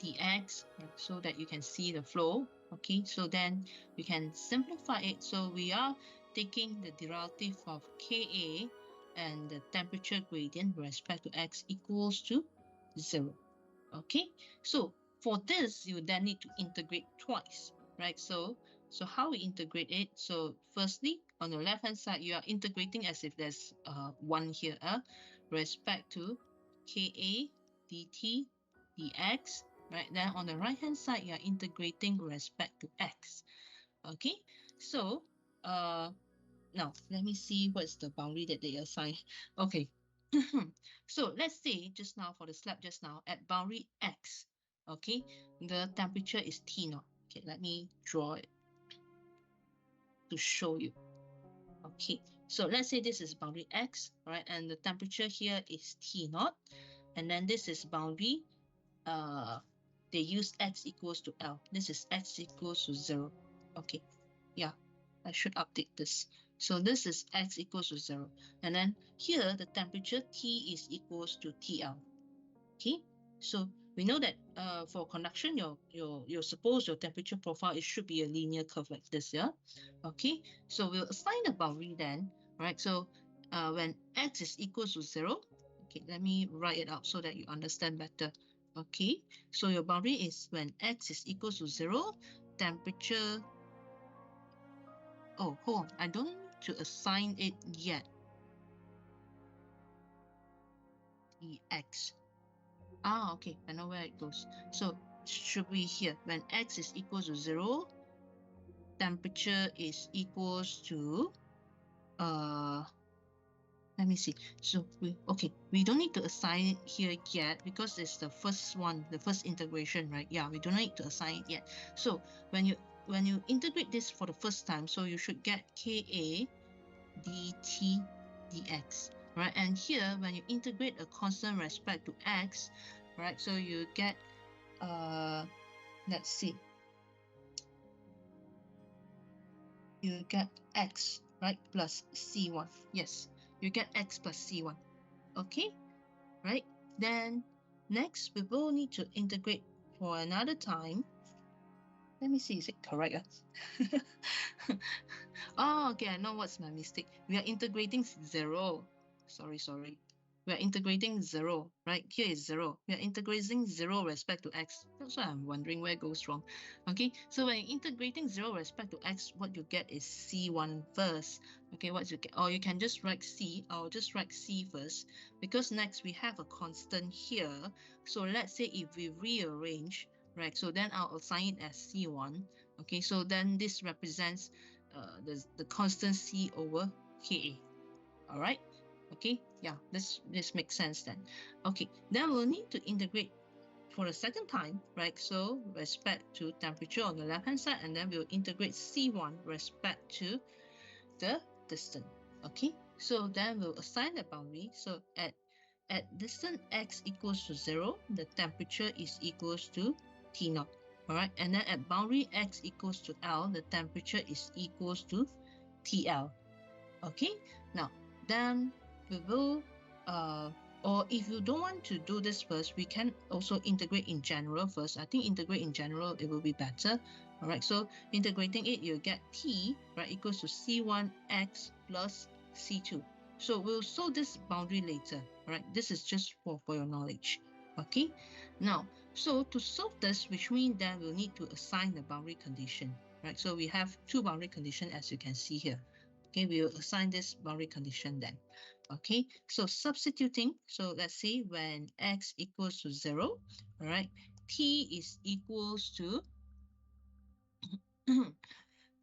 dx, right, so that you can see the flow. Okay, so then we can simplify it, so we are taking the derivative of Ka and the temperature gradient with respect to x equals to 0. Okay, so for this, you then need to integrate twice, right? So how we integrate it? So firstly, on the left-hand side, you are integrating as if there's 1 here, respect to Ka dt dx, right? Then on the right-hand side, you are integrating with respect to x. Okay, so now let me see what's the boundary that they assign. Okay, so let's say just now for the slab just now at boundary x, okay, the temperature is T0. Okay, let me draw it to show you. Okay, so let's say this is boundary x, right, and the temperature here is T0, and then this is boundary, they use x equals to L. This is x equals to 0. Okay, yeah, I should update this. So this is x equals to 0. And then here, the temperature T is equals to TL. Okay, so we know that for conduction, you're supposed your temperature profile, it should be a linear curve like this, yeah? Okay, so we'll assign a boundary then, right? So when x is equals to 0, okay, let me write it out so that you understand better. Okay, so your boundary is when x is equals to 0, temperature, oh, hold on, I don't need to assign it yet. Dx. Ah, okay, I know where it goes. So should be here when x is equals to 0, temperature is equals to let me see. So we don't need to assign it here yet because it's the first one, the first integration, right? Yeah, we don't need to assign it yet. So when you integrate this for the first time, so you should get Ka dt dx, right? And here when you integrate a constant respect to x, right? So you get let's see, you get x, right, plus c1. Yes, you get x plus c1. Okay, right? Then next we will need to integrate for another time. Let me see, is it correct? Oh, okay, I know what's my mistake. We are integrating 0. Sorry. We are integrating 0, right? Here is 0. We are integrating 0 respect to x. That's why I'm wondering where it goes wrong. Okay, so when you're integrating 0 respect to x, what you get is c1 first. Okay, what you get, or you can just write c. I'll just write c first because next we have a constant here. So let's say if we rearrange, right, so then I'll assign it as c1. Okay, so then this represents the constant c over Ka. All right. Okay, yeah, this makes sense then. Okay, then we'll need to integrate for the second time, right? So respect to temperature on the left hand side, and then we'll integrate c1 respect to the distance. Okay, so then we'll assign the boundary. So at distance x equals to 0, the temperature is equals to T0. All right, and then at boundary x equals to L, the temperature is equals to TL. Okay, now then we will or if you don't want to do this first, we can also integrate in general first. I think integrate in general, it will be better. All right, so integrating it, you get T, right, equals to C1x plus C2. So we'll solve this boundary later. All right, this is just for your knowledge. Okay, now, so to solve this, which means that we'll need to assign the boundary condition. Right, so we have two boundary conditions as you can see here. Okay, we will assign this boundary condition then. Okay, so substituting, so let's say when x equals to 0, all right, t is equals to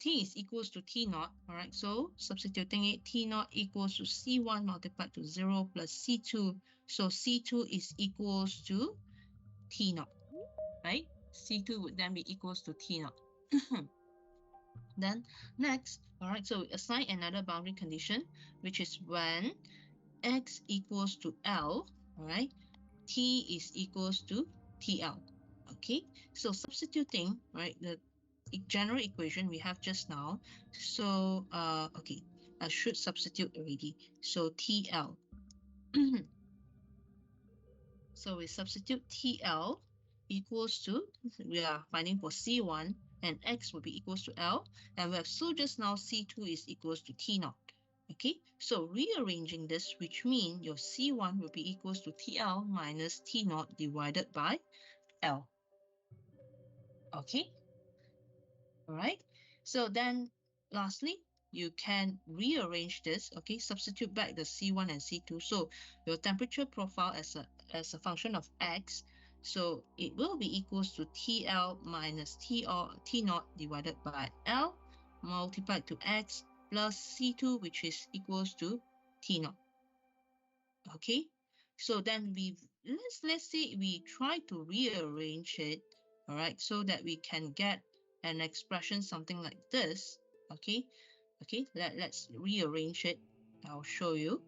t is equals to t naught, all right, so substituting it, t naught equals to c1 multiplied to 0 plus c2, so c2 is equals to t naught, right? C2 would then be equals to t naught. Then next, all right, so we assign another boundary condition, which is when x equals to L, all right, t is equals to TL. Okay, so substituting, right, the general equation we have just now. So, okay, I should substitute already. So TL. So we substitute TL equals to, we are finding for C1, and X will be equals to L. And we have so just now C2 is equals to T naught. Okay, so rearranging this, which means your C1 will be equals to TL minus T naught divided by L. Okay, all right. So then lastly, you can rearrange this, okay, substitute back the C1 and C2. So your temperature profile as a function of X, so it will be equals to TL minus T naught divided by L multiplied to X plus C2, which is equals to T naught. Okay, so then let's say we try to rearrange it, all right, so that we can get an expression something like this. Okay, let's rearrange it. I'll show you.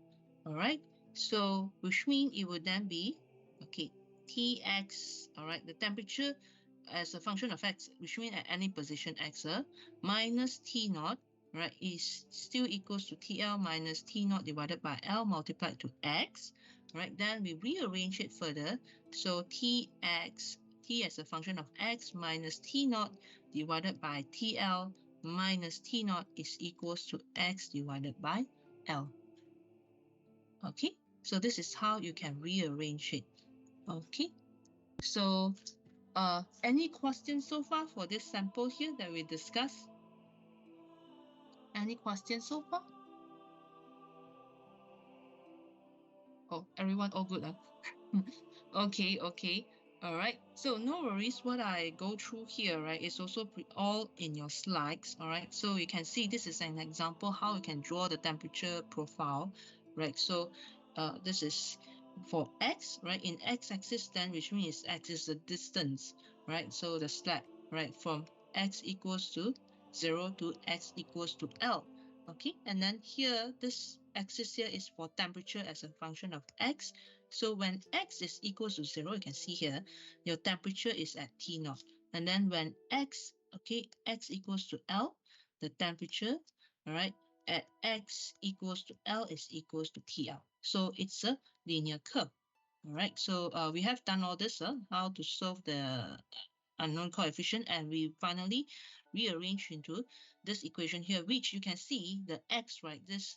All right, so which means it would then be, okay, Tx, all right, the temperature as a function of x, which means at any position x, minus T naught, right, is still equals to TL minus T naught divided by L multiplied to X, right? Then we rearrange it further. So Tx, T as a function of X minus T naught divided by TL minus T naught is equals to X divided by L. Okay, so this is how you can rearrange it. Okay, so any questions so far for this sample here that we discussed? Any questions so far? Oh, everyone all good, huh? Okay, okay. All right. So no worries. What I go through here, right, is also all in your slides. All right. So you can see this is an example how you can draw the temperature profile, right? So this is for x, right? In x-axis then, which means x is the distance, right? So the slab, right, from x equals to 0 to x equals to L. Okay. And then here, this axis here is for temperature as a function of x. So when x is equals to 0, you can see here, your temperature is at T naught. And then when x, okay, x equals to L, the temperature, all right, at x equals to L is equals to TL. So it's a linear curve. All right, so we have done all this, how to solve the unknown coefficient, and we finally rearrange into this equation here, which you can see the x, right, this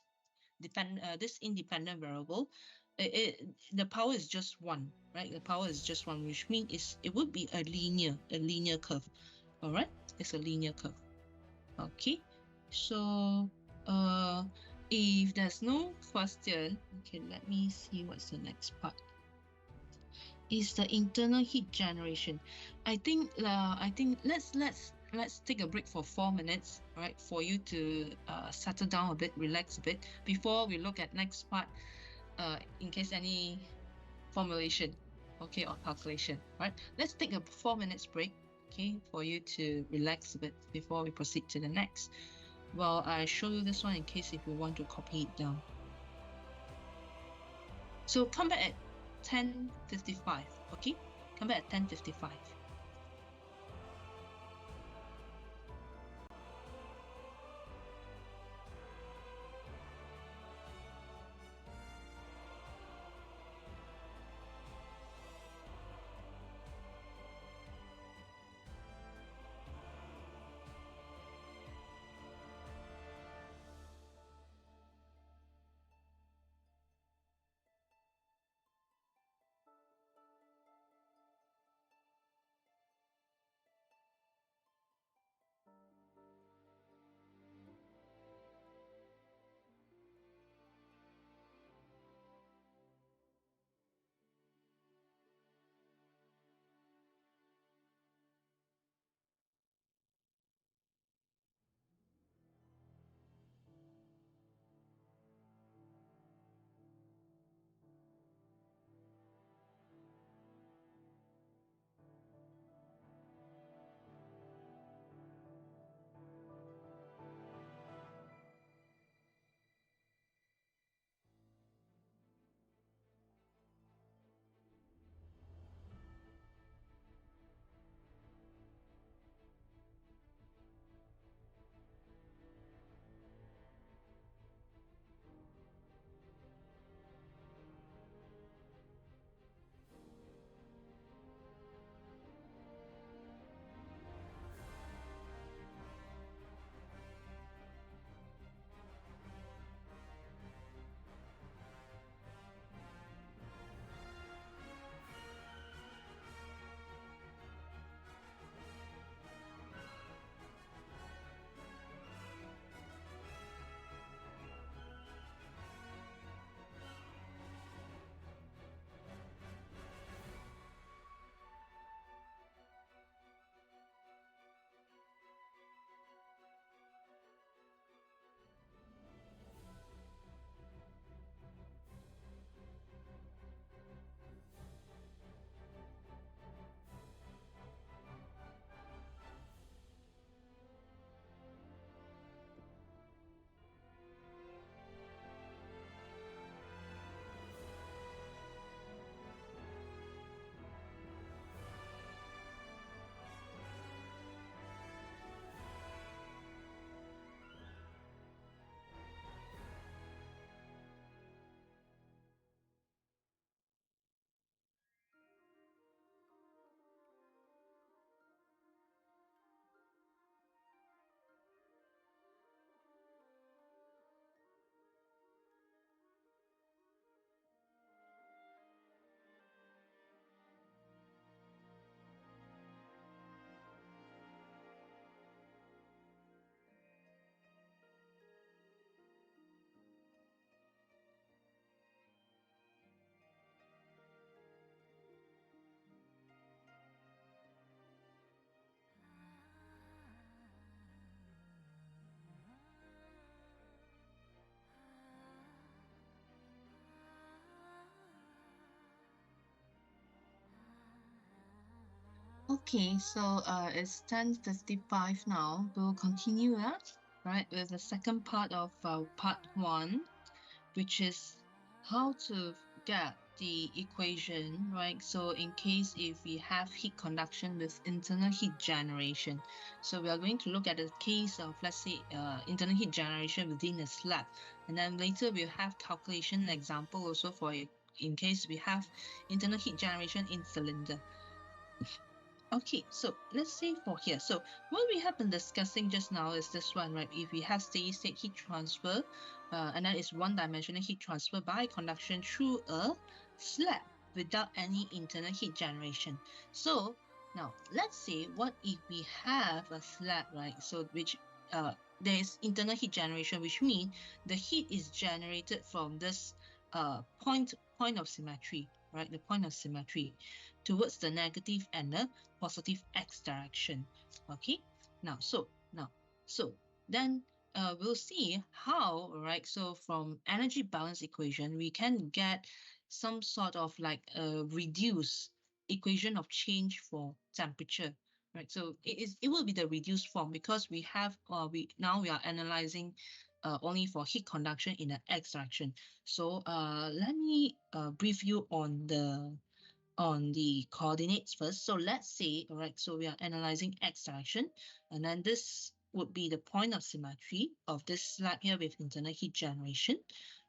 independent variable, the power is just one, right? The power is just one, which means it would be a linear curve. All right, it's a linear curve. Okay, so if there's no question, okay, let me see what's the next part. Is the internal heat generation. I think let's take a break for 4 minutes, right, for you to settle down a bit, relax a bit before we look at next part, in case any formulation, okay, or calculation, right? Let's take a 4 minutes break, okay, for you to relax a bit before we proceed to the next. Well, I show you this one in case if you want to copy it down. So come back at 10:55, okay? Come back at 10:55. Okay, so it's 10:55 now. We'll continue right, with the second part of part one, which is how to get the equation, right? So in case if we have heat conduction with internal heat generation. So we are going to look at the case of, let's say, internal heat generation within a slab. And then later we'll have calculation example also for in case we have internal heat generation in cylinder. Okay, so let's say for here. So what we have been discussing just now is this one, right? If we have steady state heat transfer, and that is one-dimensional heat transfer by conduction through a slab without any internal heat generation. So now let's say what if we have a slab, right? So which there is internal heat generation, which means the heat is generated from this point of symmetry, right? The point of symmetry towards the negative and the positive x direction. Okay, so then we'll see how, right? So from energy balance equation, we can get some sort of like a reduced equation of change for temperature, right? So it will be the reduced form because we have we are analyzing only for heat conduction in the x direction. So let me brief you on the coordinates first. So let's say, all right, so we are analyzing x direction, and then this would be the point of symmetry of this slab here with internal heat generation,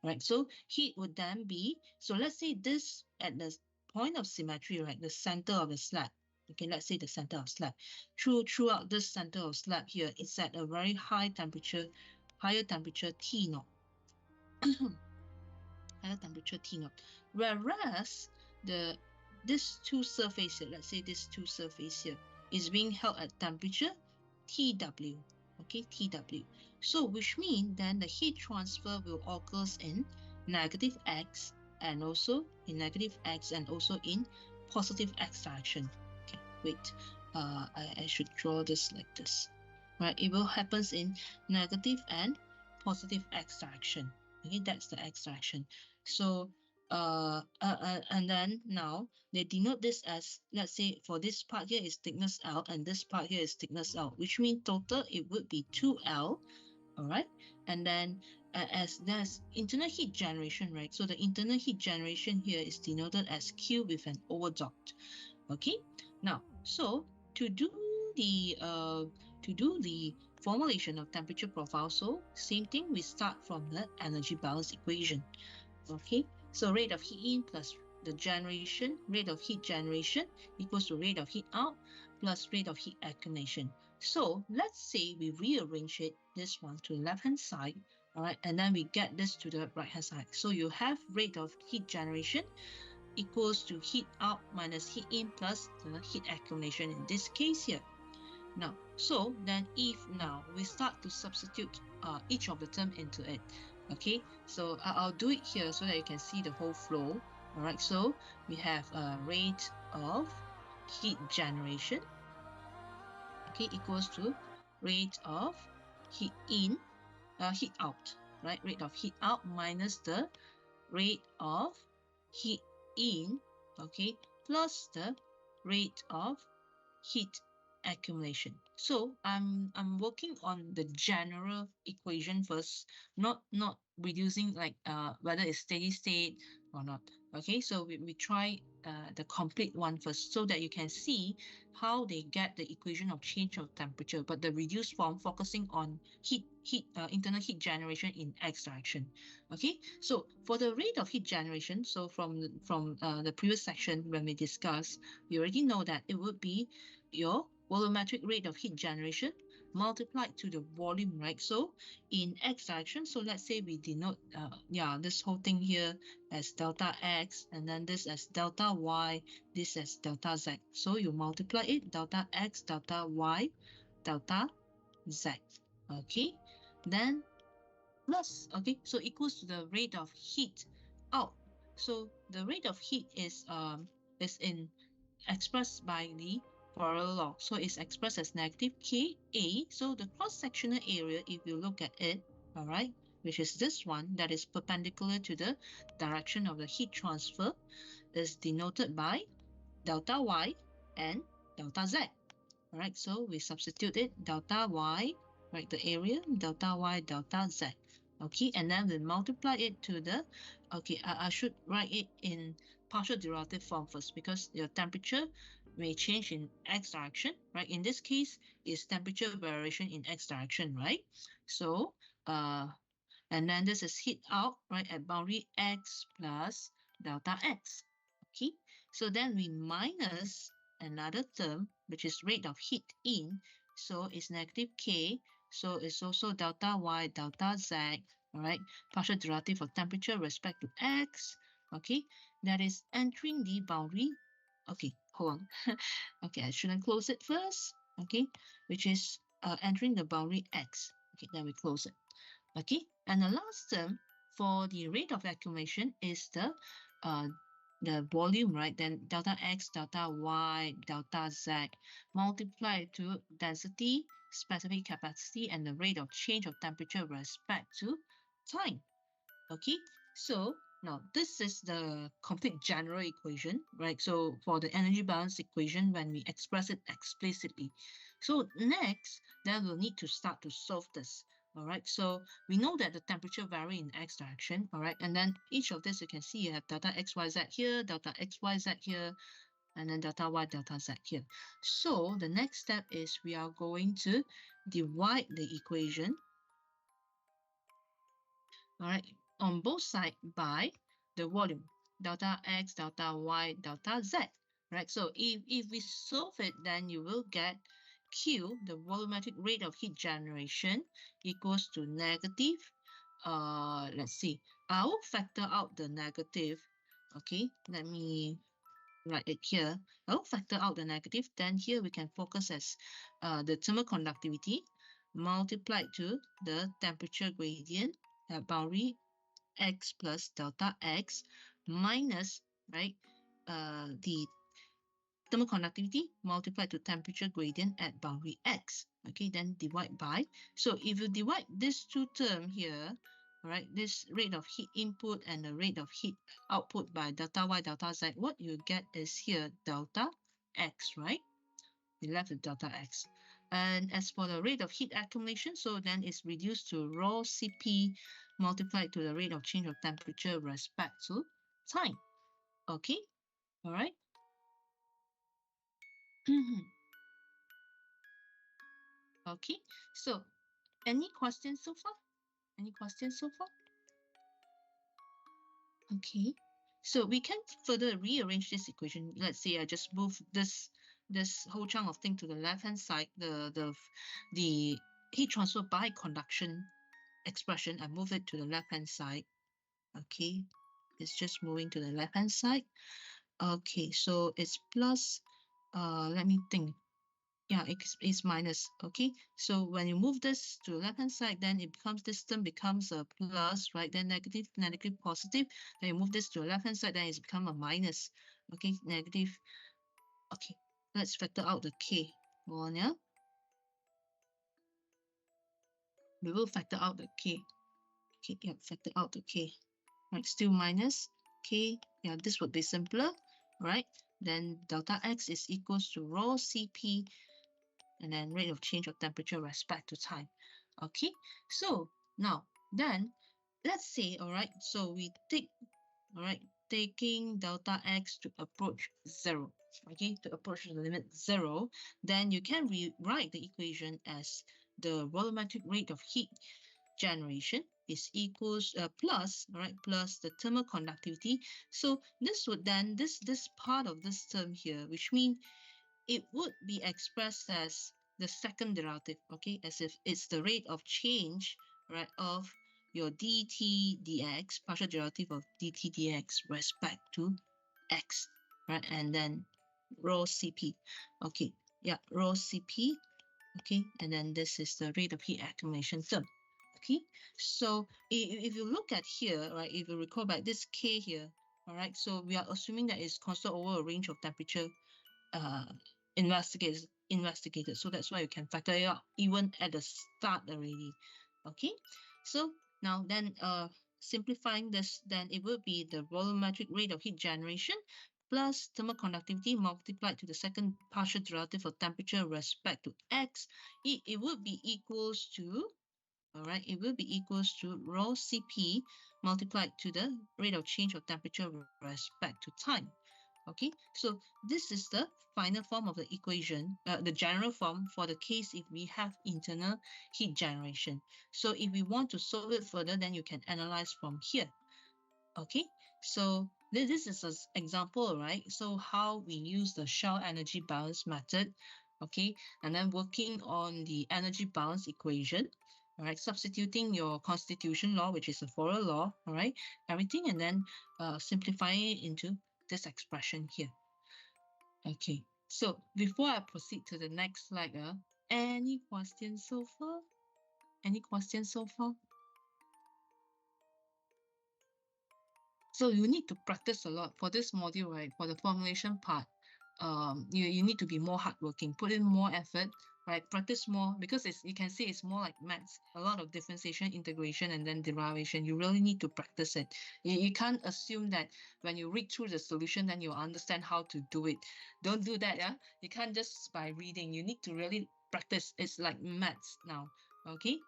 right? So heat would then be, so let's say this at the point of symmetry, right, the center of the slab. Okay, let's say the center of slab. Throughout this center of slab here, it's at a very higher temperature T naught. Higher temperature T naught. Whereas this two surface here, let's say this two surface here, is being held at temperature TW. Okay, TW. So which means then the heat transfer will occur in negative X and also in negative X and also in positive X direction. Okay, wait. I should draw this like this. Right, it will happen in negative and positive X direction. Okay, that's the X direction. So and then now they denote this as, let's say for this part here is thickness L and this part here is thickness L, which means total it would be 2L. All right, and then as there's internal heat generation, right? So the internal heat generation here is denoted as Q with an over dot. Okay, now so to do the formulation of temperature profile, so same thing, we start from the energy balance equation. Okay, so rate of heat in plus the generation, rate of heat generation equals to rate of heat out plus rate of heat accumulation. So let's say we rearrange this one to the left hand side, all right, and then we get this to the right hand side. So you have rate of heat generation equals to heat out minus heat in plus the heat accumulation in this case here. Now, so then if now we start to substitute each of the term into it. Okay, so I'll do it here so that you can see the whole flow. All right, so we have a rate of heat generation, okay, equals to rate of heat in, heat out, right? Rate of heat out minus the rate of heat in, okay, plus the rate of heat accumulation. So I'm working on the general equation first, not reducing like whether it's steady state or not. Okay, so we try the complete one first so that you can see how they get the equation of change of temperature, but the reduced form focusing on internal heat generation in x direction. Okay, so for the rate of heat generation, so from the previous section when we discussed, we already know that it would be your volumetric rate of heat generation multiplied to the volume, right? So in x direction, so let's say we denote this whole thing here as delta x, and then this as delta y, this as delta z. So you multiply it, delta x, delta y, delta z. Okay, then plus, okay, so equals to the rate of heat out. So the rate of heat is expressed by the parallel law. So it's expressed as negative Ka. So the cross-sectional area, if you look at it, all right, which is this one that is perpendicular to the direction of the heat transfer, is denoted by delta y and delta Z. All right, so we substitute it delta Y, right, the area, delta Y, delta Z. Okay, and then we multiply it to the, okay, I should write it in partial derivative form first because your temperature may change in x direction, right? In this case, is temperature variation in x direction, right? So, and then this is heat out, right, at boundary x plus delta x. Okay, so then we minus another term, which is rate of heat in. So it's negative k. So it's also delta y, delta z, all right, partial derivative of temperature respect to x. Okay, that is entering the boundary. Okay, hold on. Okay, I shouldn't close it first. Okay, which is entering the boundary x. Okay, then we close it. Okay, and the last term for the rate of accumulation is uh, the volume, right? Then delta x, delta y, delta z multiplied to density, specific capacity, and the rate of change of temperature with respect to time. Okay, so now this is the complete general equation, right? So for the energy balance equation, when we express it explicitly. So next, then we'll need to start to solve this. All right, so we know that the temperature vary in x direction, all right, and then each of this you can see you have delta xyz here, delta xyz here, and then delta y, delta z here. So the next step is we are going to divide the equation, all right, on both sides by the volume, delta x, delta y, delta z, right? So if we solve it, then you will get Q, the volumetric rate of heat generation, equals to negative, let's see, I will factor out the negative, okay? Let me write it here. I will factor out the negative, then here we can focus as the thermal conductivity multiplied to the temperature gradient at boundary x plus delta x minus, right, the thermal conductivity multiplied to temperature gradient at boundary x. Okay, then divide by. So if you divide these two terms here, right, this rate of heat input and the rate of heat output by delta y, delta z, what you get is here delta x, right? We left with delta x. And as for the rate of heat accumulation, so then it's reduced to raw Cp multiplied to the rate of change of temperature with respect to time. Okay, all right. Okay, so any questions so far? Any questions so far? Okay, so we can further rearrange this equation. Let's say I just move this whole chunk of thing to the left hand side, the heat transfer by conduction expression. I move it to the left hand side. Okay, it's just moving to the left hand side. Okay, so it's plus, let me think. Yeah, it's minus. Okay, so when you move this to the left hand side, then it becomes, this term becomes a plus, right? Then negative, negative, positive. Then you move this to the left hand side, then it's become a minus. Okay, negative. Okay, let's factor out the k. One, yeah, we will factor out the k. Okay, yeah, factor out the k. Right, still minus k. Yeah, this would be simpler, right? Then delta x is equals to rho Cp and then rate of change of temperature with respect to time. Okay, so now then let's say, all right, so we take, all right, taking delta x to approach 0, okay, to approach the limit 0, then you can rewrite the equation as the volumetric rate of heat generation is equals plus, right, plus the thermal conductivity. So this would then, this part of this term here, which means it would be expressed as the second derivative, okay, as if it's the rate of change, right, of your dt dx, partial derivative of dt dx respect to x, right, and then rho Cp, okay, yeah, rho Cp, okay, and then this is the rate of heat accumulation term. Okay, so if you look at here, right, if you recall back this k here, all right, so we are assuming that it's constant over a range of temperature uh, investigated. So that's why you can factor it out even at the start already. Okay, so now then simplifying this, then it will be the volumetric rate of heat generation plus thermal conductivity multiplied to the second partial derivative of temperature with respect to x, it would be equals to, all right, it will be equals to rho Cp multiplied to the rate of change of temperature with respect to time. Okay, so this is the final form of the equation, the general form for the case if we have internal heat generation. So if we want to solve it further, then you can analyze from here. Okay, so this is an example, right? So how we use the shell energy balance method, okay, and then working on the energy balance equation, all right, substituting your constitution law, which is the Fourier law, all right, everything, and then simplifying it into this expression here. Okay, so before I proceed to the next slide, any questions so far? Any questions so far? So you need to practice a lot for this module, right? For the formulation part, you need to be more hardworking, put in more effort, right? Practice more because you can see it's more like maths, a lot of differentiation, integration, and then derivation. You really need to practice it. You can't assume that when you read through the solution, then you'll understand how to do it. Don't do that, yeah? You can't just by reading. You need to really practice. It's like maths now, okay?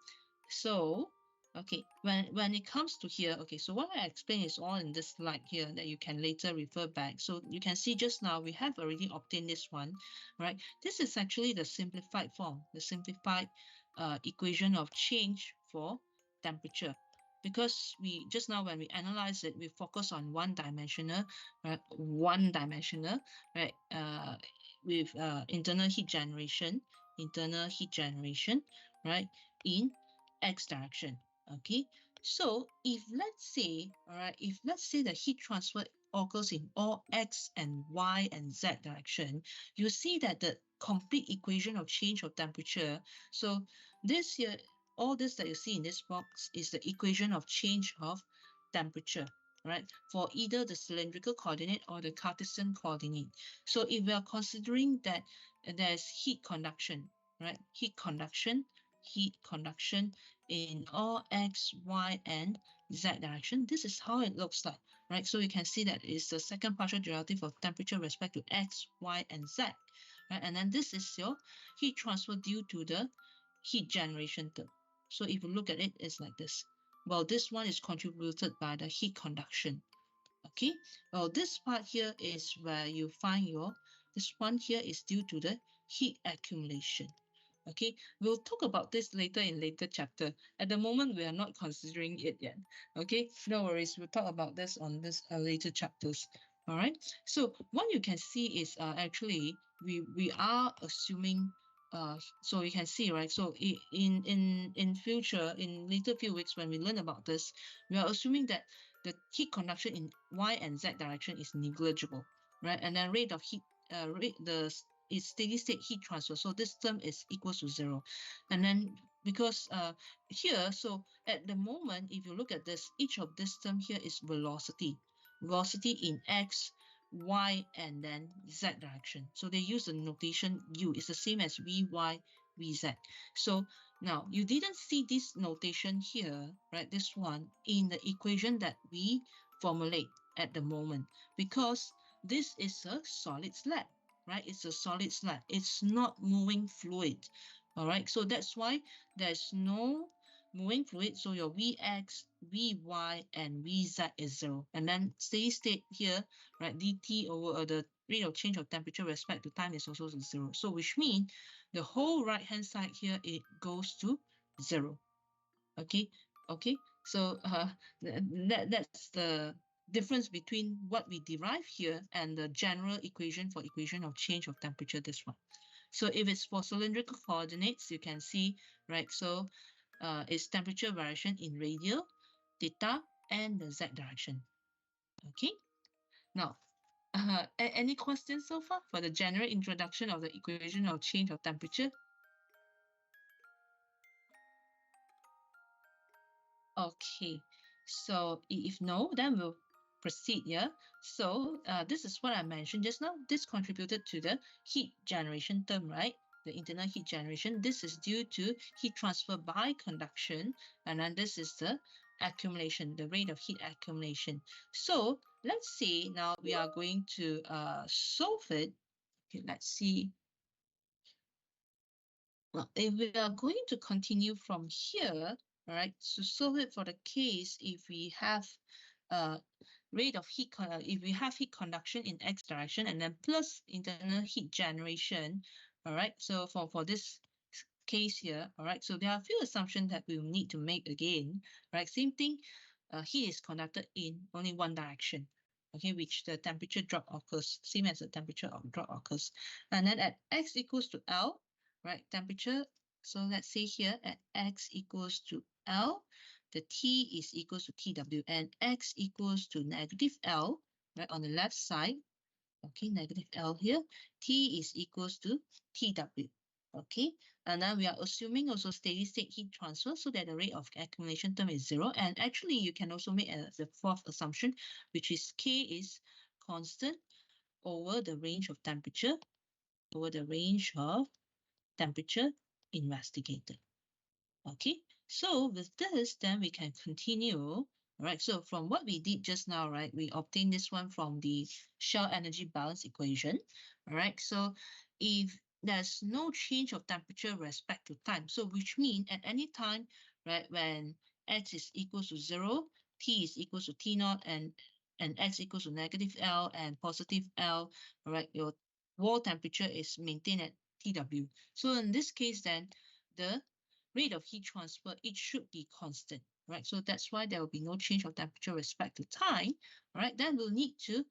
So, okay, when it comes to here, okay, so what I explained is all in this slide here that you can later refer back. So you can see just now we have already obtained this one, right? This is actually the simplified form, the simplified equation of change for temperature. Because we just now when we analyze it, we focus on one-dimensional, right? One-dimensional, right? With internal heat generation, right? In x direction. Okay, so if let's say, all right, if let's say the heat transfer occurs in all x and y and z direction, you see that the complete equation of change of temperature. So this here, all this that you see in this box is the equation of change of temperature, right, for either the cylindrical coordinate or the Cartesian coordinate. So if we are considering that there's heat conduction, right, heat conduction in all x, y, and z direction. This is how it looks like, right? So you can see that it's the second partial derivative of temperature with respect to x, y, and z, right? And then this is your heat transfer due to the heat generation term. So if you look at it, it's like this. Well, this one is contributed by the heat conduction. Okay, well, this part here is where you find this one here is due to the heat accumulation. Okay, we'll talk about this later in later chapter. At the moment, we are not considering it yet. Okay, no worries. We'll talk about this on this later chapters. All right. So what you can see is actually we are assuming. So you can see, right? So in future, in later few weeks when we learn about this, we are assuming that the heat conduction in y and z direction is negligible, right? And then rate of heat, is steady state heat transfer. So this term is equals to 0. And then because here, so at the moment, if you look at this, each of this term here is velocity. Velocity in x, y, and then z direction. So they use the notation u. It's the same as vy, vz. So now you didn't see this notation here, right? This one in the equation that we formulate at the moment because this is a solid slab, right? It's a solid slab. It's not moving fluid. All right. So that's why there's no moving fluid. So your Vx, Vy, and Vz is 0. And then steady state here, right? dt over the rate of change of temperature with respect to time is also 0. So which means the whole right hand side here, it goes to 0. Okay. Okay. So that's the difference between what we derive here and the general equation for equation of change of temperature, this one. So if it's for cylindrical coordinates, you can see, right, so it's temperature variation in radial, theta, and the z direction. Okay, now, any questions so far for the general introduction of the equation of change of temperature? Okay, so if no, then we'll proceed. Yeah. So this is what I mentioned just now. This contributed to the heat generation term, right? The internal heat generation. This is due to heat transfer by conduction, and then this is the accumulation, the rate of heat accumulation. So let's say now we are going to solve it. Okay, let's see. Well, if we are going to continue from here, all right, so solve it for the case if we have rate of heat, if we have heat conduction in x direction and then plus internal heat generation, all right, so for this case here, all right, so there are a few assumptions that we will need to make again, right? Same thing, heat is conducted in only one direction, okay, which the temperature drop occurs, same as the temperature drop occurs. And then at x equals to L, right, temperature, so let's say here at x equals to L, the T is equals to TW, and x equals to negative L, right, on the left side, okay, negative L here, T is equals to TW, okay, and then we are assuming also steady state heat transfer so that the rate of accumulation term is 0, and actually you can also make the fourth assumption, which is K is constant over the range of temperature, investigated. Okay, so with this, then we can continue. All right, so from what we did just now, right, we obtained this one from the shell energy balance equation. All right, so if there's no change of temperature with respect to time, so which means at any time, right, when x is equals to 0, t is equals to t naught, and x equals to negative L and positive L, all right, your wall temperature is maintained at TW. So in this case, then the rate of heat transfer, it should be constant, right? So that's why there will be no change of temperature with respect to time, right? Then we'll need to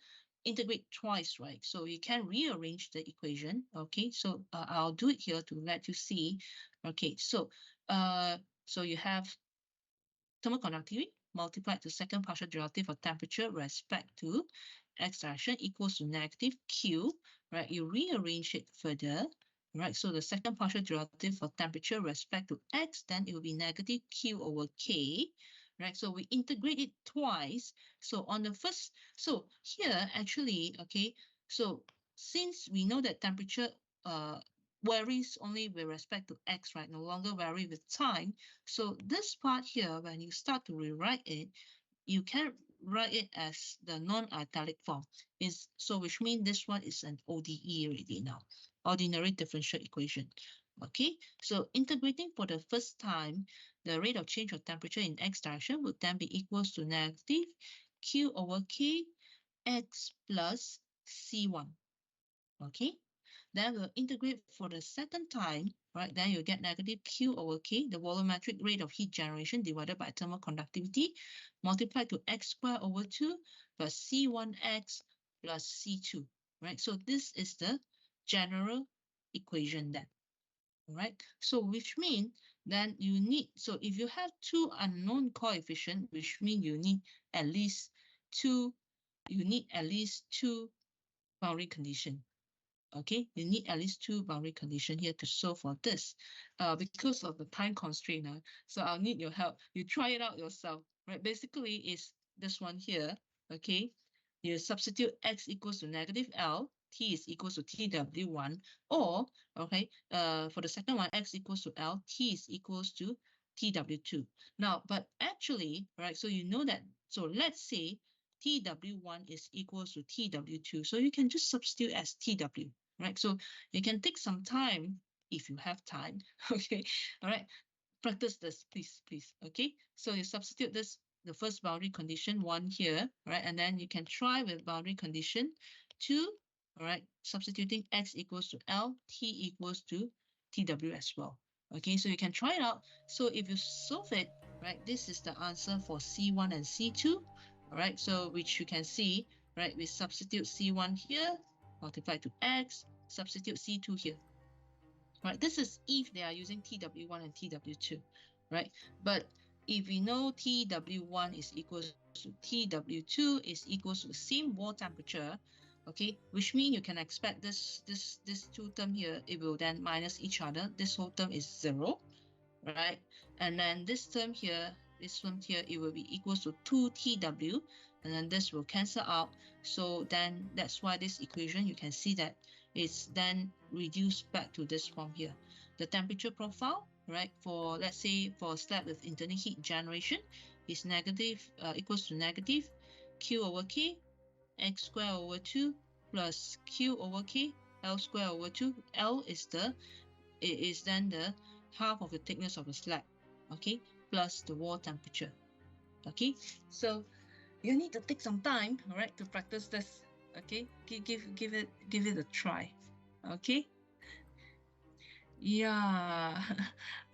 integrate twice, right? So you can rearrange the equation, okay? So I'll do it here to let you see, okay? So you have thermal conductivity multiplied to second partial derivative of temperature with respect to x direction equals to negative Q, right? You rearrange it further, right? So the second partial derivative of temperature with respect to x, then it will be negative Q over K, right? So we integrate it twice. So on the first, so here actually, okay, so since we know that temperature varies only with respect to x, right? No longer vary with time. So this part here, when you start to rewrite it, you can write it as the non-italic form. So which means this one is an ODE already now, ordinary differential equation. Okay, so integrating for the first time, the rate of change of temperature in x direction would then be equals to negative Q over K x plus C1. Okay, then we'll integrate for the second time, right? Then you get negative Q over K, the volumetric rate of heat generation divided by thermal conductivity, multiplied to x squared over 2 plus C1x plus C2, right? So this is the general equation then, right? So which means then you need, so if you have two unknown coefficients, which means you need at least two boundary conditions. Okay, you need at least two boundary conditions here to solve for this. Because of the time constraint, so I'll need your help. You try it out yourself, right? Basically, it's this one here, okay? You substitute x equals to negative L, t is equals to TW1, or, okay, for the second one, x equals to L, t is equals to TW2. Now, but actually, right, so you know that, so let's say TW1 is equals to TW2, so you can just substitute as TW, right? So you can take some time if you have time, okay? All right, practice this, please, okay? So you substitute this, the first boundary condition 1 here, right? And then you can try with boundary condition 2, all right? Substituting x equals to L, t equals to TW as well. Okay, so you can try it out. So if you solve it, right, this is the answer for C1 and C2, all right? So which you can see, right, we substitute C1 here, multiply to x, substitute C2 here. Right, this is if they are using TW1 and TW2, right? But if we know TW1 is equals to TW2 is equals to the same wall temperature, okay, which means you can expect this two term here, it will then minus each other. This whole term is 0, right? And then this term here, it will be equals to 2TW, and then this will cancel out. So then that's why this equation, you can see that it's then reduced back to this form here. The temperature profile, right, for let's say for a slab with internal heat generation, is negative, equals to negative Q over K, X square over 2 plus Q over K, L square over 2. L is then the half of the thickness of the slab, okay, plus the wall temperature. Okay, so you need to take some time, all right, to practice this. Okay, give it a try. Okay. Yeah.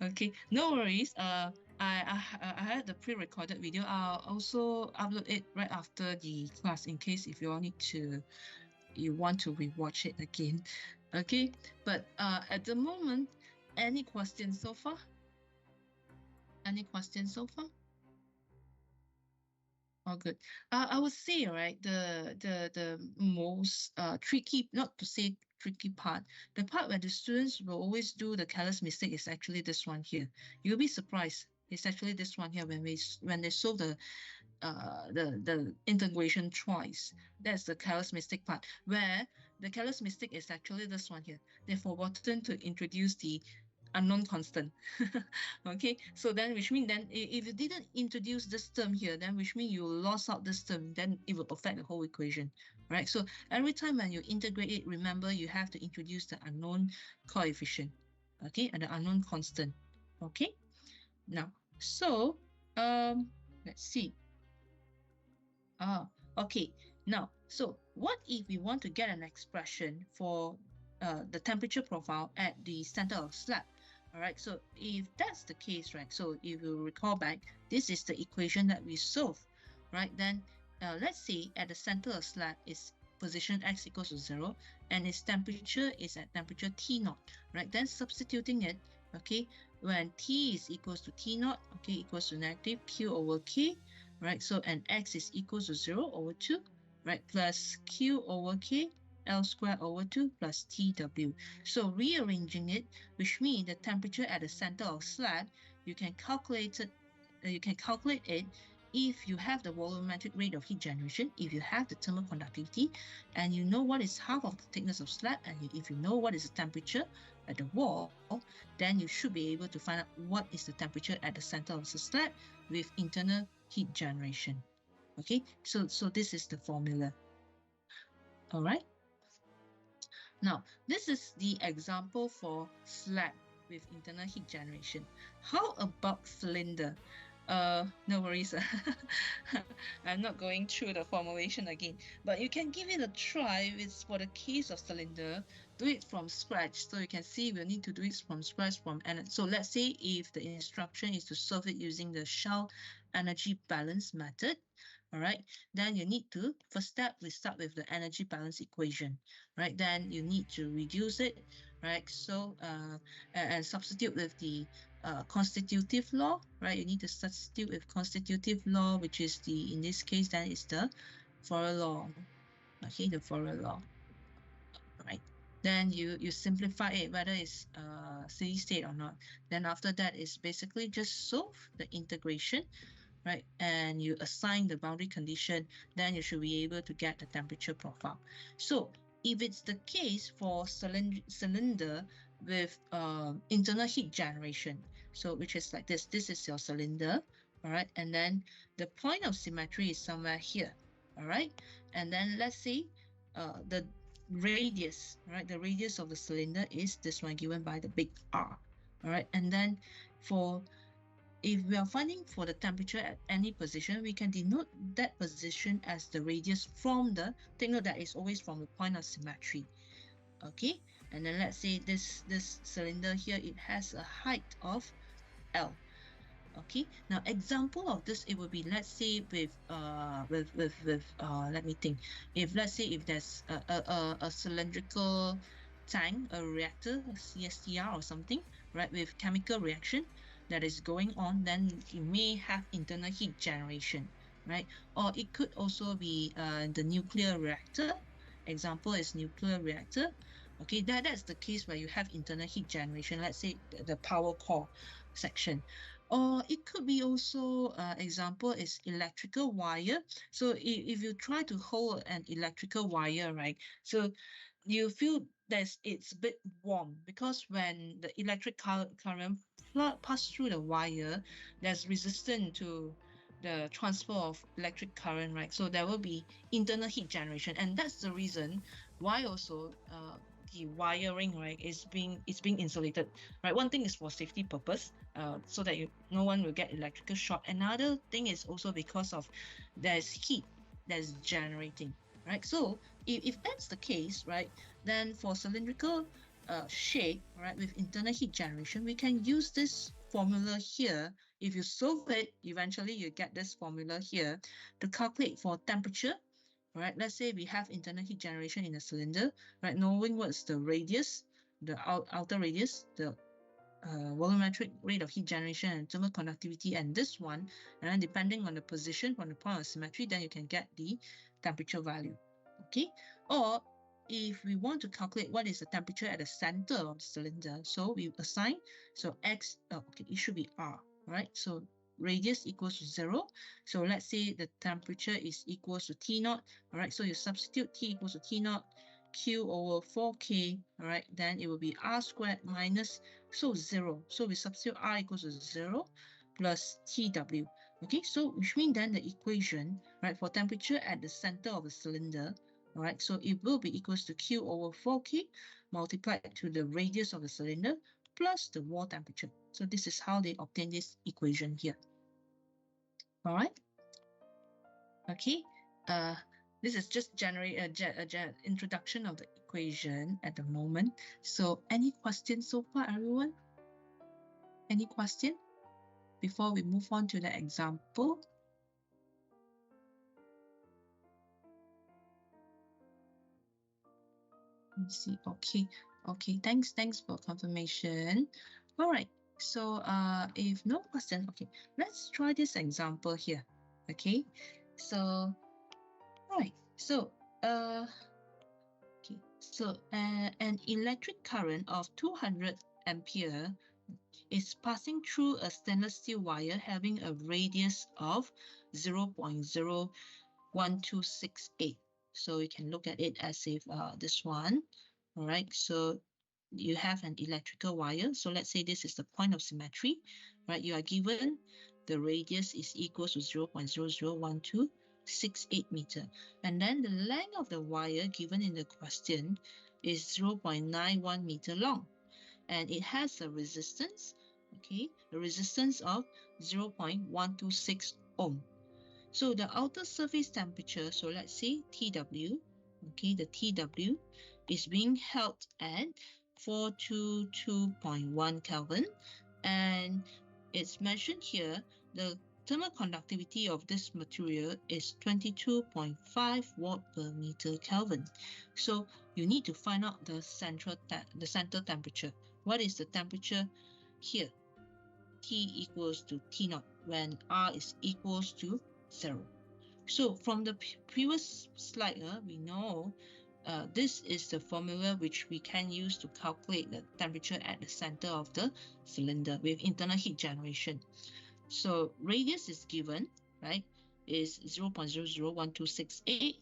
Okay, no worries. I had the pre-recorded video. I'll also upload it right after the class in case if you want to rewatch it again. Okay, but at the moment, any questions so far? Any questions so far? All good. I would say, right, the most tricky, not to say tricky part, the part where the students will always do the careless mistake is actually this one here. You'll be surprised. It's actually this one here when they solve the integration twice. That's the careless mistake part, where the careless mistake is actually this one here. They've forgotten to introduce the unknown constant. Okay, so then which means then if you didn't introduce this term here, then which means you lost out this term, then it will affect the whole equation, right? So every time when you integrate it, remember you have to introduce the unknown coefficient, okay, and the unknown constant. Okay, now so let's see. Okay. Now, so what if we want to get an expression for the temperature profile at the center of slab? All right, so if that's the case, right, so if you recall back, this is the equation that we solve, right? Then let's say at the center of slab is position x equals to 0 and its temperature is at temperature T0, right? Then substituting it, okay, when T is equals to T0, okay, equals to negative Q over K, right? So and x is equals to 0 over 2, right? Plus Q over K, L square over 2 plus TW. So rearranging it, which means the temperature at the center of slab, you can calculate it if you have the volumetric rate of heat generation, if you have the thermal conductivity, and you know what is half of the thickness of slab, and if you know what is the temperature at the wall, then you should be able to find out what is the temperature at the center of the slab with internal heat generation. Okay, so this is the formula. All right. Now, this is the example for slab with internal heat generation. How about cylinder? No worries. I'm not going through the formulation again, but you can give it a try. It's for the case of cylinder, do it from scratch. So you can see we'll need to do it from scratch so let's say if the instruction is to solve it using the shell energy balance method, all right, then you need to, first step, we start with the energy balance equation, right? Then you need to reduce it, right? So and substitute with the constitutive law, right? You need to substitute with constitutive law, which is in this case, then it's the Fourier law, okay, the Fourier law, right? Then you simplify it, whether it's steady state or not. Then after that is basically just solve the integration, right? And you assign the boundary condition, then you should be able to get the temperature profile. So if it's the case for cylinder with internal heat generation, so which is like this is your cylinder, all right? And then the point of symmetry is somewhere here, all right? And then let's say the radius, right? The radius of the cylinder is this one given by the big R, all right? And then if we are finding for the temperature at any position, we can denote that position as the radius from take note that is always from the point of symmetry. Okay, and then let's say this cylinder here, it has a height of L. Okay, now example of this, it would be, let's say with let me think, if let's say if there's a cylindrical tank, a reactor, a CSTR or something, right, with chemical reaction that is going on, then you may have internal heat generation, right? Or it could also be the nuclear reactor. Example is nuclear reactor. Okay, that's the case where you have internal heat generation, let's say the power core section. Or it could be also, example is electrical wire. So if you try to hold an electrical wire, right, so you feel that it's a bit warm because when the electric current pass through the wire, there's resistance to the transfer of electric current, right? So there will be internal heat generation, and that's the reason why also the wiring, right, is being insulated, right? One thing is for safety purpose, so that no one will get electrical shock. Another thing is also because of there's heat that's generating, right? So if that's the case, right, then for cylindrical shape, right, with internal heat generation, we can use this formula here. If you solve it, eventually you get this formula here to calculate for temperature, right? Let's say we have internal heat generation in a cylinder, right? Knowing what's the radius, the outer radius, the volumetric rate of heat generation and thermal conductivity, and this one, and then depending on the position from the point of symmetry, then you can get the temperature value, okay? Or if we want to calculate what is the temperature at the center of the cylinder, so we assign, so X, okay, it should be R, right? So radius equals to 0. So let's say the temperature is equals to T naught, all right? So you substitute T equals to T naught, Q over 4K, all right? Then it will be R squared minus, so 0. So we substitute R equals to 0 plus TW. Okay, so which means then the equation, right, for temperature at the center of the cylinder, all right, so it will be equals to Q over 4K multiplied to the radius of the cylinder plus the wall temperature. So this is how they obtain this equation here. All right. Okay. This is just generate a introduction of the equation at the moment. So any questions so far, everyone? Any question before we move on to the example? Let's see. Okay. Thanks for confirmation. All right. So if no question, okay, let's try this example here. Okay. So all right. So okay. So an electric current of 200 ampere is passing through a stainless steel wire having a radius of 0.01268. So you can look at it as if this one, all right? So you have an electrical wire. So let's say this is the point of symmetry, right? You are given the radius is equal to 0.001268 meter. And then the length of the wire given in the question is 0.91 meter long. And it has a resistance, okay, a resistance of 0.126 ohm. So the outer surface temperature, so let's say TW, okay, the TW is being held at 422.1 Kelvin, and it's mentioned here the thermal conductivity of this material is 22.5 watt per meter Kelvin. So you need to find out the center temperature. What is the temperature here? T equals to T naught when R is equals to 0. So from the previous slide, we know this is the formula which we can use to calculate the temperature at the center of the cylinder with internal heat generation. So radius is given, right, is 0.001268.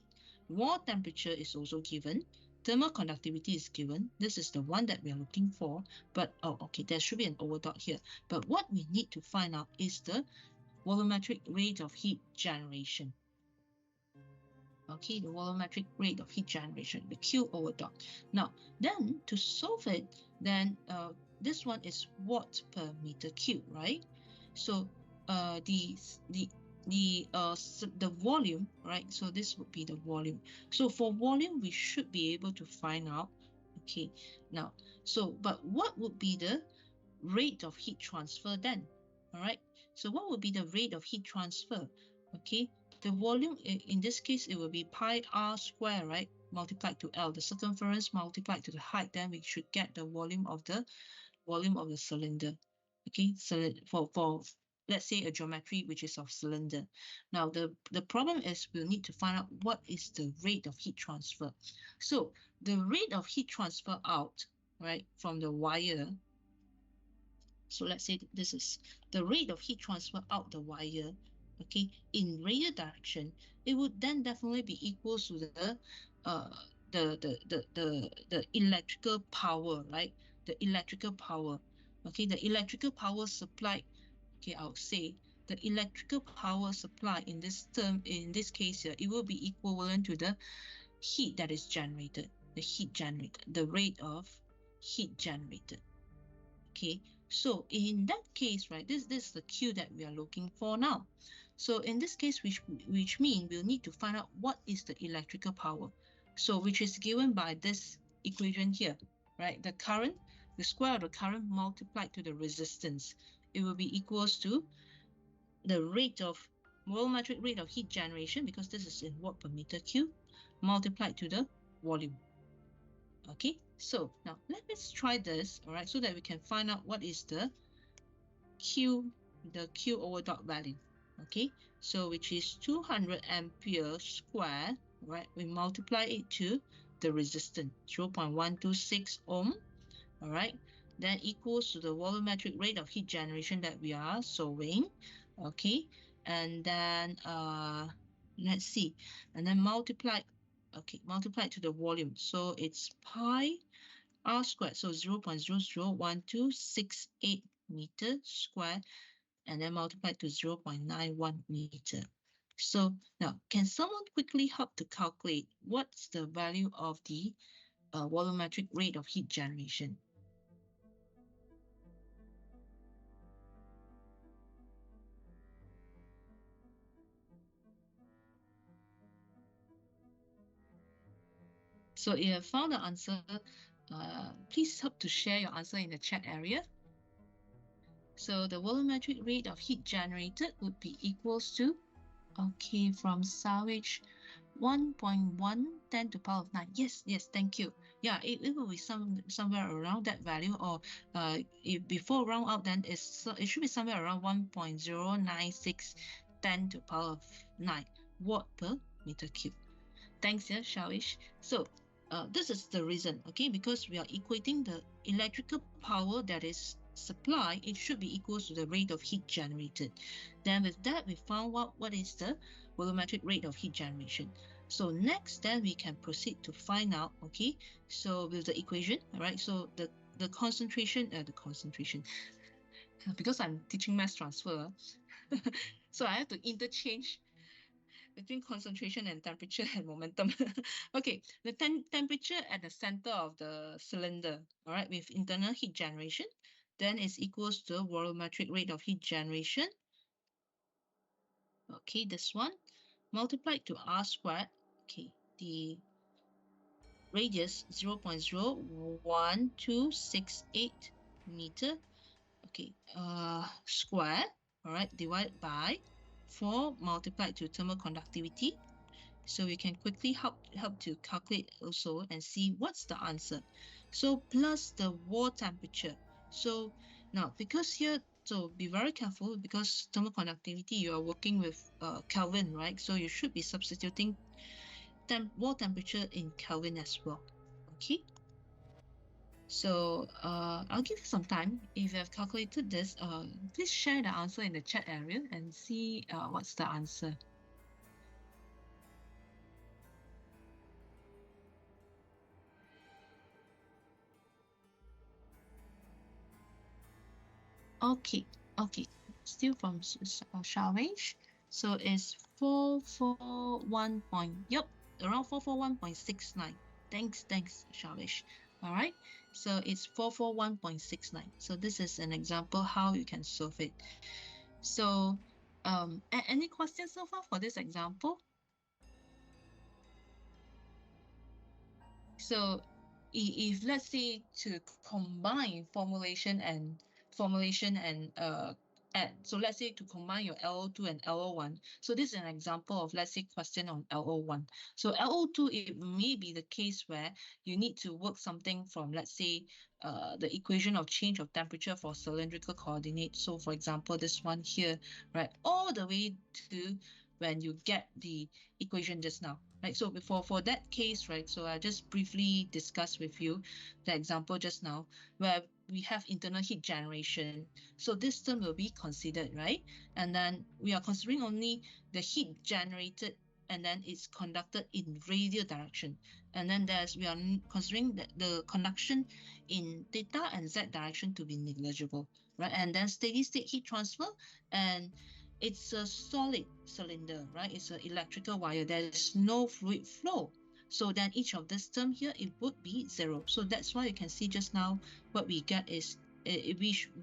Wall temperature is also given. Thermal conductivity is given. This is the one that we are looking for. But, okay, there should be an overdot here. But what we need to find out is the volumetric rate of heat generation. Okay, the volumetric rate of heat generation, the Q over dot. Now, then to solve it, then this one is watt per meter cube, right? So the volume, right? So this would be the volume. So for volume, we should be able to find out. Okay, now, so but what would be the rate of heat transfer then? All right. So what would be the rate of heat transfer? Okay, the volume in this case it will be pi r square, right? Multiplied to L, the circumference multiplied to the height. Then we should get the volume of the cylinder. Okay, so for let's say a geometry which is of cylinder. Now the problem is we'll need to find out what is the rate of heat transfer. So the rate of heat transfer out, right, from the wire. So let's say this is the rate of heat transfer out the wire, okay, in radial direction. It would then definitely be equal to the electrical power, right? The electrical power, okay, the electrical power supplied, okay, I would say the electrical power supply in this term, in this case here, it will be equivalent to the heat that is generated, the rate of heat generated. Okay, so in that case, right, this is the Q that we are looking for now. So in this case, which means we'll need to find out what is the electrical power. So which is given by this equation here, right? The current, the square of the current multiplied to the resistance, it will be equals to the rate of volumetric rate of heat generation, because this is in watt per meter cube, multiplied to the volume. Okay, so now let's try this, all right, so that we can find out what is the Q over dot value. Okay, so which is 200 ampere square, right? We multiply it to the resistance, 0.126 ohm, all right? Then equals to the volumetric rate of heat generation that we are showing, okay? And then let's see, and then multiply to the volume. So it's pi r squared, so 0.001268 meter square, and then multiply to 0.91 meter. So now, can someone quickly help to calculate what's the value of the volumetric rate of heat generation? So if you have found the answer, please help to share your answer in the chat area. So the volumetric rate of heat generated would be equals to, okay, from Savage, 1.1 10 to the power of 9. Yes, thank you. Yeah, it will be somewhere around that value, or before round out, then it should be somewhere around 1.096 10 to the power of 9 watt per meter cube. Thanks, yeah, Shawish. So this is the reason, okay, because we are equating the electrical power that is supplied, it should be equal to the rate of heat generated. Then with that, we found out what is the volumetric rate of heat generation. So next, then we can proceed to find out, okay, so with the equation, all right, so the concentration, because I'm teaching mass transfer, so I have to interchange between concentration and temperature and momentum. Okay, the temperature at the center of the cylinder, all right, with internal heat generation, then is equals to volumetric rate of heat generation. Okay, this one multiplied to R squared. Okay, the radius 0.01268 meter. Okay, square. All right, divided by 4 multiplied to thermal conductivity. So we can quickly help to calculate also and see what's the answer. So plus the wall temperature. So now, because here, so be very careful, because thermal conductivity, you are working with Kelvin, right? So you should be substituting wall temperature in Kelvin as well. Okay. So I'll give you some time. If you have calculated this, please share the answer in the chat area and see what's the answer. Okay, still from Shawish. So it's 441 around 441.69. Thanks, Shawish. All right, so it's 441.69. So this is an example how you can solve it. So any questions so far for this example? So if let's say to combine formulation and so let's say to combine your LO2 and LO1. So this is an example of, let's say, question on LO1. So LO2, it may be the case where you need to work something from, let's say, the equation of change of temperature for cylindrical coordinate. So for example, this one here, right, all the way to when you get the equation just now. Right, so for that case, right, so I just briefly discuss with you the example just now where we have internal heat generation. So this term will be considered, right? And then we are considering only the heat generated, and then it's conducted in radial direction. And then we are considering the conduction in theta and z direction to be negligible, right? And then steady state heat transfer, and it's a solid cylinder, right? It's an electrical wire. There is no fluid flow. So then each of this term here, it would be 0. So that's why you can see just now what we get is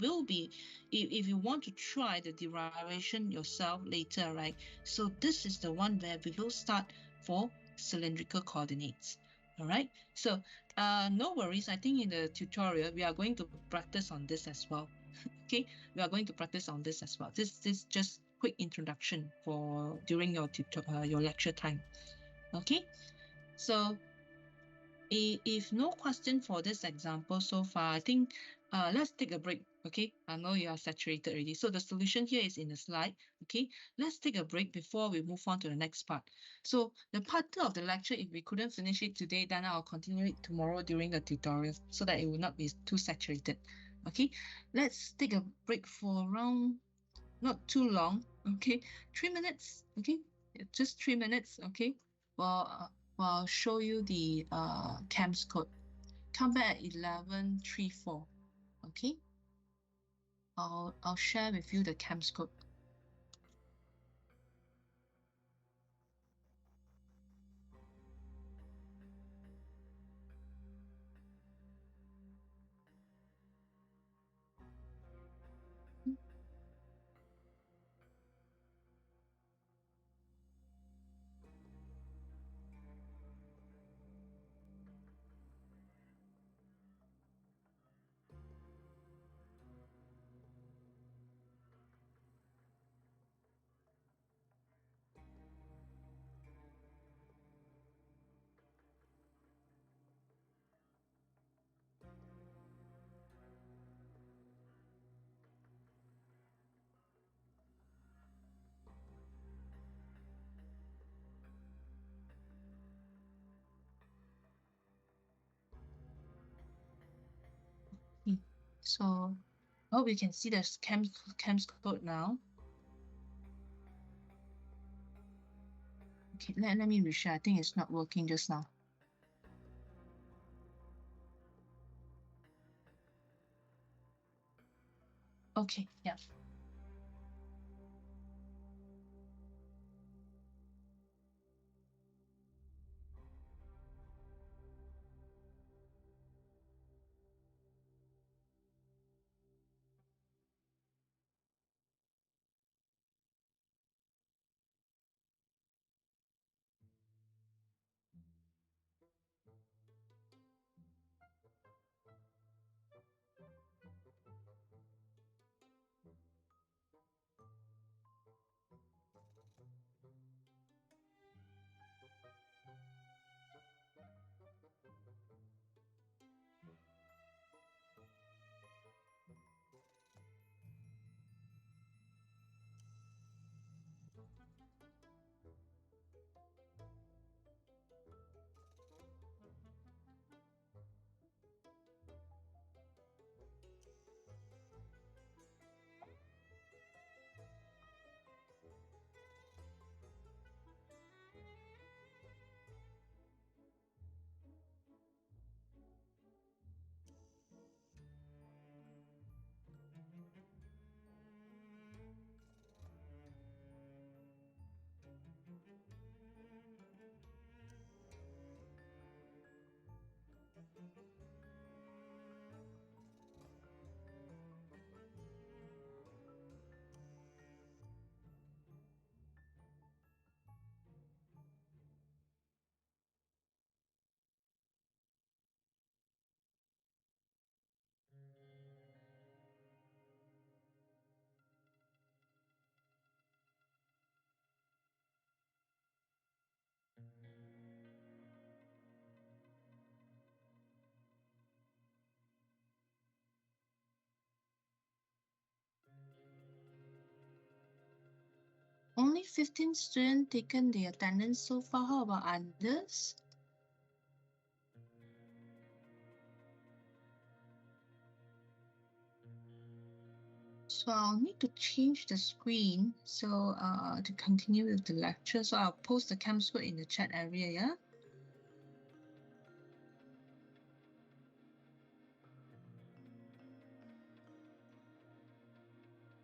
will be, if you want to try the derivation yourself later, right? So this is the one where we will start for cylindrical coordinates. All right. So no worries. I think in the tutorial, we are going to practice on this as well. Okay, we are going to practice on this as well. This is just quick introduction for during your lecture time. Okay, so if no question for this example so far, I think let's take a break. Okay, I know you are saturated already. So the solution here is in the slide. Okay, let's take a break before we move on to the next part. So the part 2 of the lecture, if we couldn't finish it today, then I'll continue it tomorrow during the tutorial so that it will not be too saturated. Okay, let's take a break for around not too long. Okay, 3 minutes. Okay, just 3 minutes. Okay, well, I'll show you the CAMS code. Come back at 11:34. Okay, I'll share with you the CAMS code. Okay. So I hope you can see the CAMS code now. Okay, let me reshare. I think it's not working just now. Okay, yeah. Only 15 students taken the attendance so far. How about others? So I'll need to change the screen so to continue with the lecture. So I'll post the CAMS code in the chat area, yeah?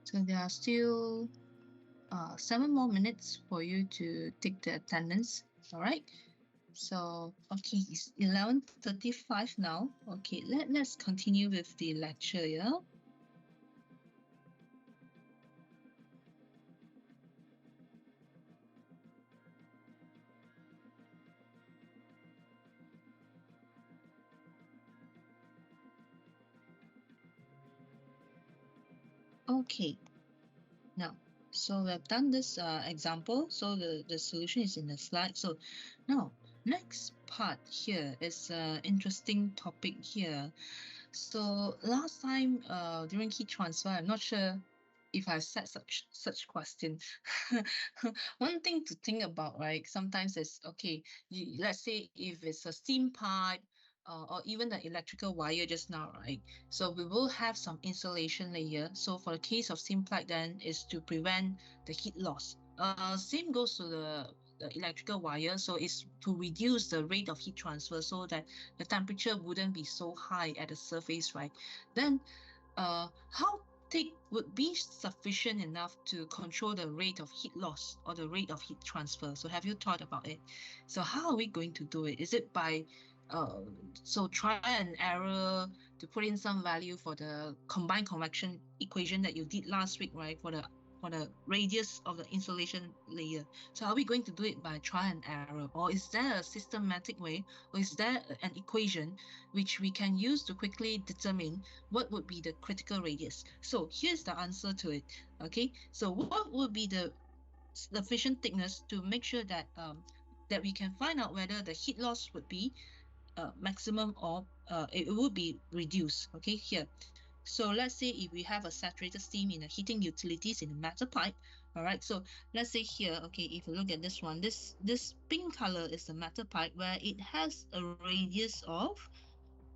So there are still 7 more minutes for you to take the attendance. All right. So, okay, it's 11:35 now. Okay, let's continue with the lecture, yeah? Okay, now, so we've done this example. So the solution is in the slide. So now, next part here is an interesting topic here. So last time during heat transfer, I'm not sure if I said such question. One thing to think about, right? Sometimes it's okay. Let's say if it's a steam pipe or even the electrical wire just now, right? So we will have some insulation layer. So for the case of steam pipe, then is to prevent the heat loss. Same goes to the electrical wire. So it's to reduce the rate of heat transfer so that the temperature wouldn't be so high at the surface, right? Then how thick would be sufficient enough to control the rate of heat loss or the rate of heat transfer? So have you thought about it? So how are we going to do it? Is it by so try and error to put in some value for the combined convection equation that you did last week, right? For the radius of the insulation layer. So are we going to do it by try and error, or is there a systematic way, or is there an equation which we can use to quickly determine what would be the critical radius? So here's the answer to it. Okay, so what would be the sufficient thickness to make sure that that we can find out whether the heat loss would be maximum or it would be reduced. Okay, here. So let's say if we have a saturated steam in the heating utilities in a metal pipe, all right. So let's say here, okay, if you look at this one, this pink color is the metal pipe where it has a radius of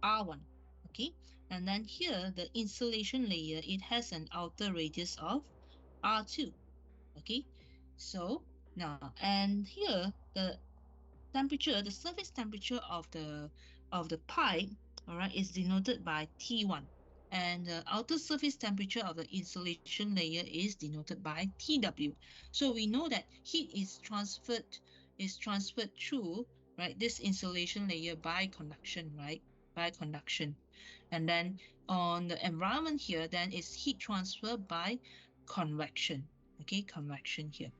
R1, okay, and then here the insulation layer, it has an outer radius of R2, okay. So now, and here the surface temperature of the pipe, all right, is denoted by T1, and the outer surface temperature of the insulation layer is denoted by TW. So we know that heat is transferred through, right, this insulation layer by conduction, right, by conduction. And then on the environment here, then is heat transfer by convection. Okay, convection here.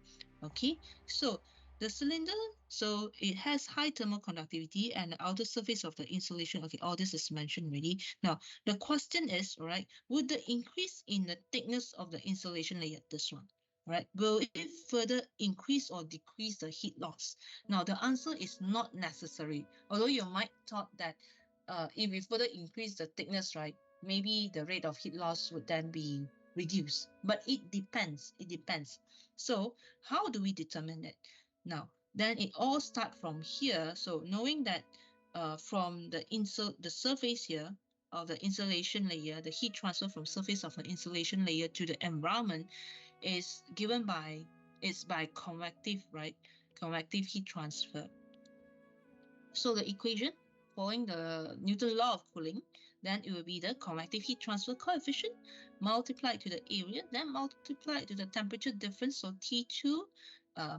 Okay, so the cylinder, so it has high thermal conductivity and the outer surface of the insulation. Okay, all this is mentioned already. Now, the question is, right, would the increase in the thickness of the insulation layer, this one, right, will it further increase or decrease the heat loss? Now, the answer is not necessary. Although you might thought that if we further increase the thickness, right, maybe the rate of heat loss would then be reduced. But it depends. It depends. So how do we determine it? Now, then it all starts from here. So knowing that from the surface here of the insulation layer, the heat transfer from surface of the insulation layer to the environment is given by, it's by convective, right? Convective heat transfer. So the equation following the Newton law of cooling, then it will be the convective heat transfer coefficient multiplied to the area, then multiplied to the temperature difference, so T2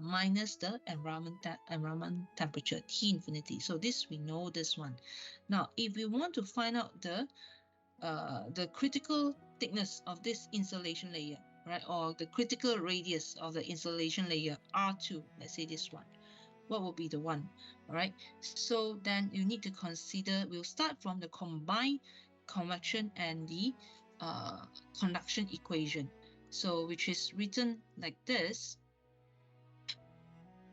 minus the environment temperature, T infinity. So this, we know this one. Now, if we want to find out the critical thickness of this insulation layer, right, or the critical radius of the insulation layer, R2, let's say this one, what will be the one? All right, so then you need to consider, we'll start from the combined convection and the conduction equation, so which is written like this.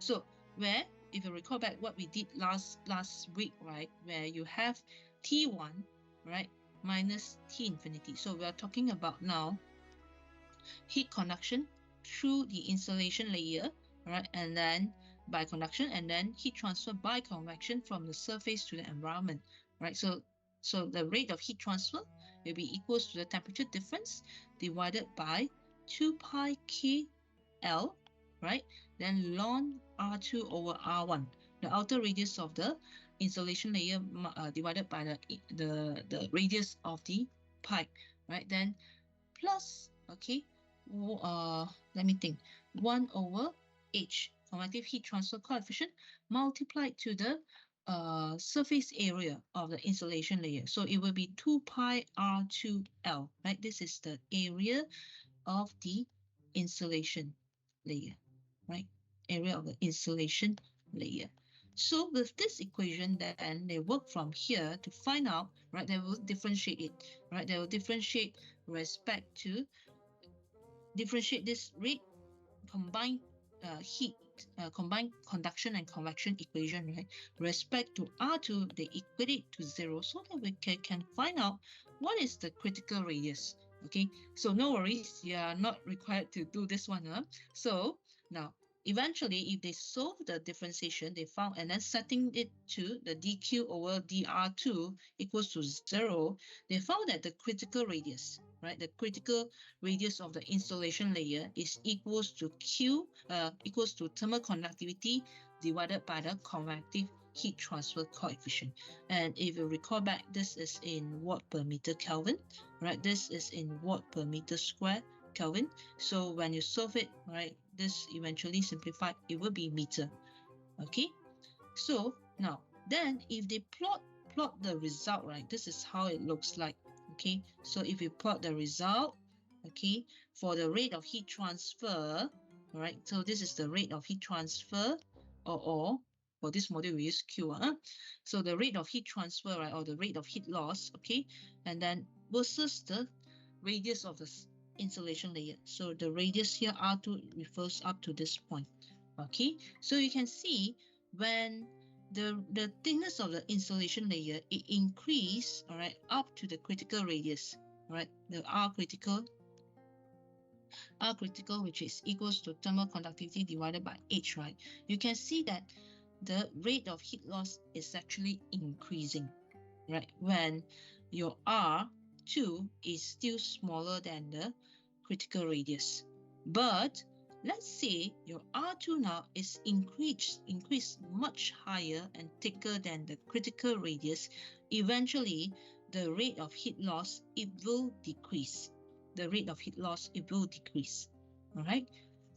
So where, if you recall back what we did last week, right, where you have T1, right, minus T infinity. So we are talking about now heat conduction through the insulation layer, right, and then by conduction, and then heat transfer by convection from the surface to the environment, right? So the rate of heat transfer will be equals to the temperature difference divided by 2 pi k L, right? Then ln R2 over R1, the outer radius of the insulation layer divided by the radius of the pipe, right? Then plus, okay, let me think. 1 over H, convective heat transfer coefficient, multiplied to the surface area of the insulation layer. So it will be 2 pi R2L, right? This is the area of the insulation layer, right? Area of the insulation layer. So with this equation, then they work from here to find out, right? They will differentiate it, right? They will differentiate this rate combined heat, combined conduction and convection equation, right? Respect to R2, they equate it to 0 so that we can find out what is the critical radius. Okay, so no worries, you are not required to do this one. So now, eventually, if they solve the differentiation, they found, and then setting it to the dq over dr2 equals to 0, they found that the critical radius, right, the critical radius of the insulation layer is equals to equals to thermal conductivity divided by the convective heat transfer coefficient. And if you recall back, this is in watt per meter Kelvin, right? This is in watt per meter square Kelvin. So when you solve it, right, this eventually simplified, it will be meter. Okay, so now then if they plot the result, right, this is how it looks like. Okay, so if you plot the result, okay, for the rate of heat transfer, right, so this is the rate of heat transfer, or for this module we use Q. So the rate of heat transfer, right, or the rate of heat loss, okay, and then versus the radius of the insulation layer. So the radius here R2 refers up to this point. Okay, so you can see when the thickness of the insulation layer, it increase, all right, up to the critical radius, all right, the R critical, which is equals to thermal conductivity divided by H, right? You can see that the rate of heat loss is actually increasing, right? When your R2 is still smaller than the critical radius. But let's say your R2 now is increased much higher and thicker than the critical radius. Eventually, the rate of heat loss, it will decrease. The rate of heat loss, it will decrease. All right.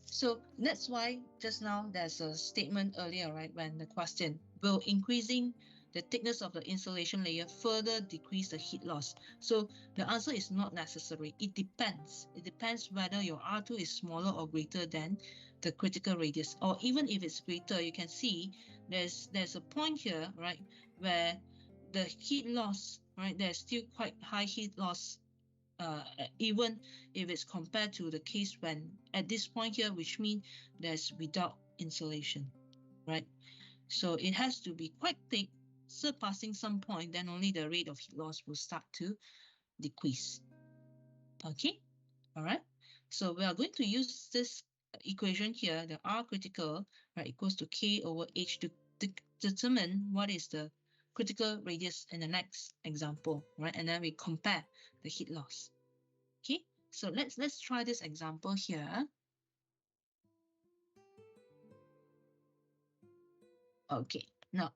So that's why just now there's a statement earlier, right? When the question, will increasing the thickness of the insulation layer further decrease the heat loss? So the answer is not necessary. It depends. It depends whether your R2 is smaller or greater than the critical radius. Or even if it's greater, you can see there's a point here, right, where the heat loss, right, there's still quite high heat loss, even if it's compared to the case when at this point here, which means there's without insulation, right? So it has to be quite thick, surpassing some point, then only the rate of heat loss will start to decrease. Okay, all right. So we are going to use this equation here, the R critical, right, equals to K over H to determine what is the critical radius in the next example, right? And then we compare the heat loss. Okay, so let's try this example here. Okay, now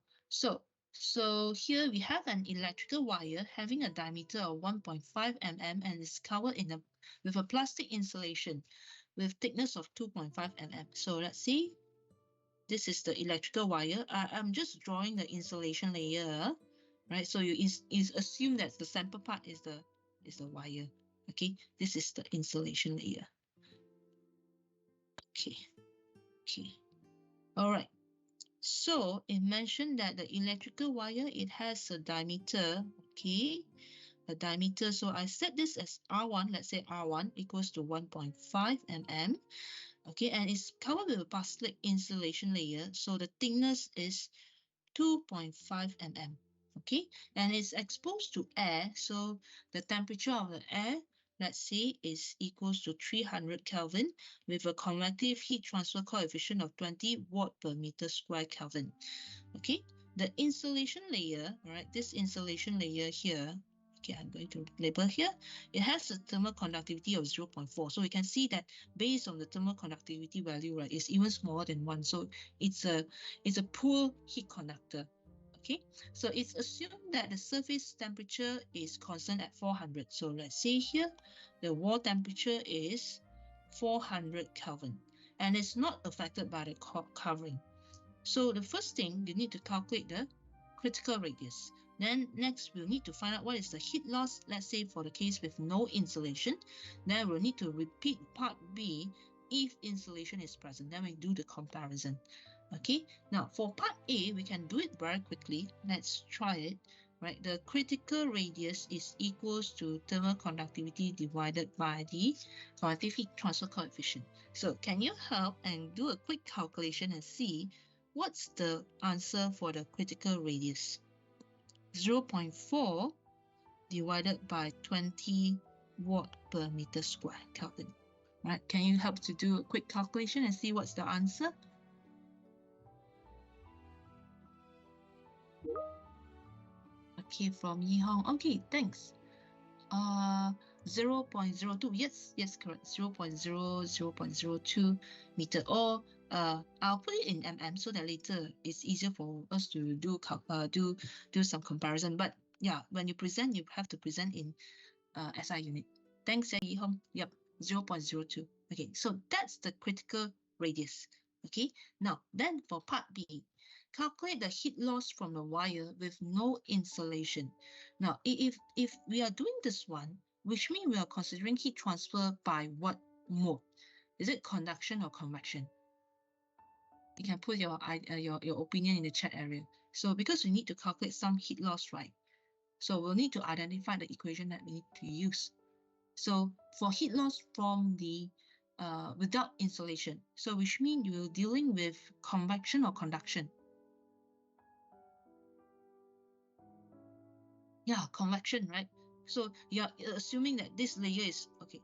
so here we have an electrical wire having a diameter of 1.5 mm and is covered with a plastic insulation with thickness of 2.5 mm. So let's see, this is the electrical wire. I'm just drawing the insulation layer, right? So you assume that the center part is the wire. Okay, this is the insulation layer. Okay, all right. So it mentioned that the electrical wire, it has a diameter, okay, a diameter. So I set this as R1, let's say R1 equals to 1.5 mm, okay, and it's covered with a plastic insulation layer. So the thickness is 2.5 mm, okay, and it's exposed to air. So the temperature of the air, let's say, is equals to 300 Kelvin with a convective heat transfer coefficient of 20 watt per meter square Kelvin. Okay, the insulation layer, right, this insulation layer here, okay, I'm going to label here, it has a thermal conductivity of 0.4. So we can see that based on the thermal conductivity value, right, it's even smaller than 1. So it's a poor heat conductor. Okay, so it's assumed that the surface temperature is constant at 400. So let's say here, the wall temperature is 400 Kelvin. and it's not affected by the covering. So the first thing, you need to calculate the critical radius. Then next, we'll need to find out what is the heat loss, let's say for the case with no insulation. Then we'll need to repeat part B if insulation is present. Then we do the comparison. Okay, now for part A, we can do it very quickly. Let's try it. Right, the critical radius is equals to thermal conductivity divided by the convective heat transfer coefficient. So can you help and do a quick calculation and see what's the answer for the critical radius? 0.4 divided by 20 watt per meter square Kelvin. Right, can you help to do a quick calculation and see what's the answer? Okay, from Yi Hong. Okay, thanks. 0.02. Yes, correct. 0.02 meter. Or I'll put it in mm so that later it's easier for us to do some comparison. But yeah, when you present, you have to present in SI unit. Thanks, Yi Hong. Yep, 0.02. Okay, so that's the critical radius. Okay, now then for part B, calculate the heat loss from the wire with no insulation. Now, if we are doing this one, which means we are considering heat transfer by what mode? Is it conduction or convection? You can put your opinion in the chat area. So because we need to calculate some heat loss, right? So we'll need to identify the equation that we need to use. So for heat loss from the without insulation, so which means you're dealing with convection or conduction? Yeah, convection, right? So you're assuming that this layer is okay.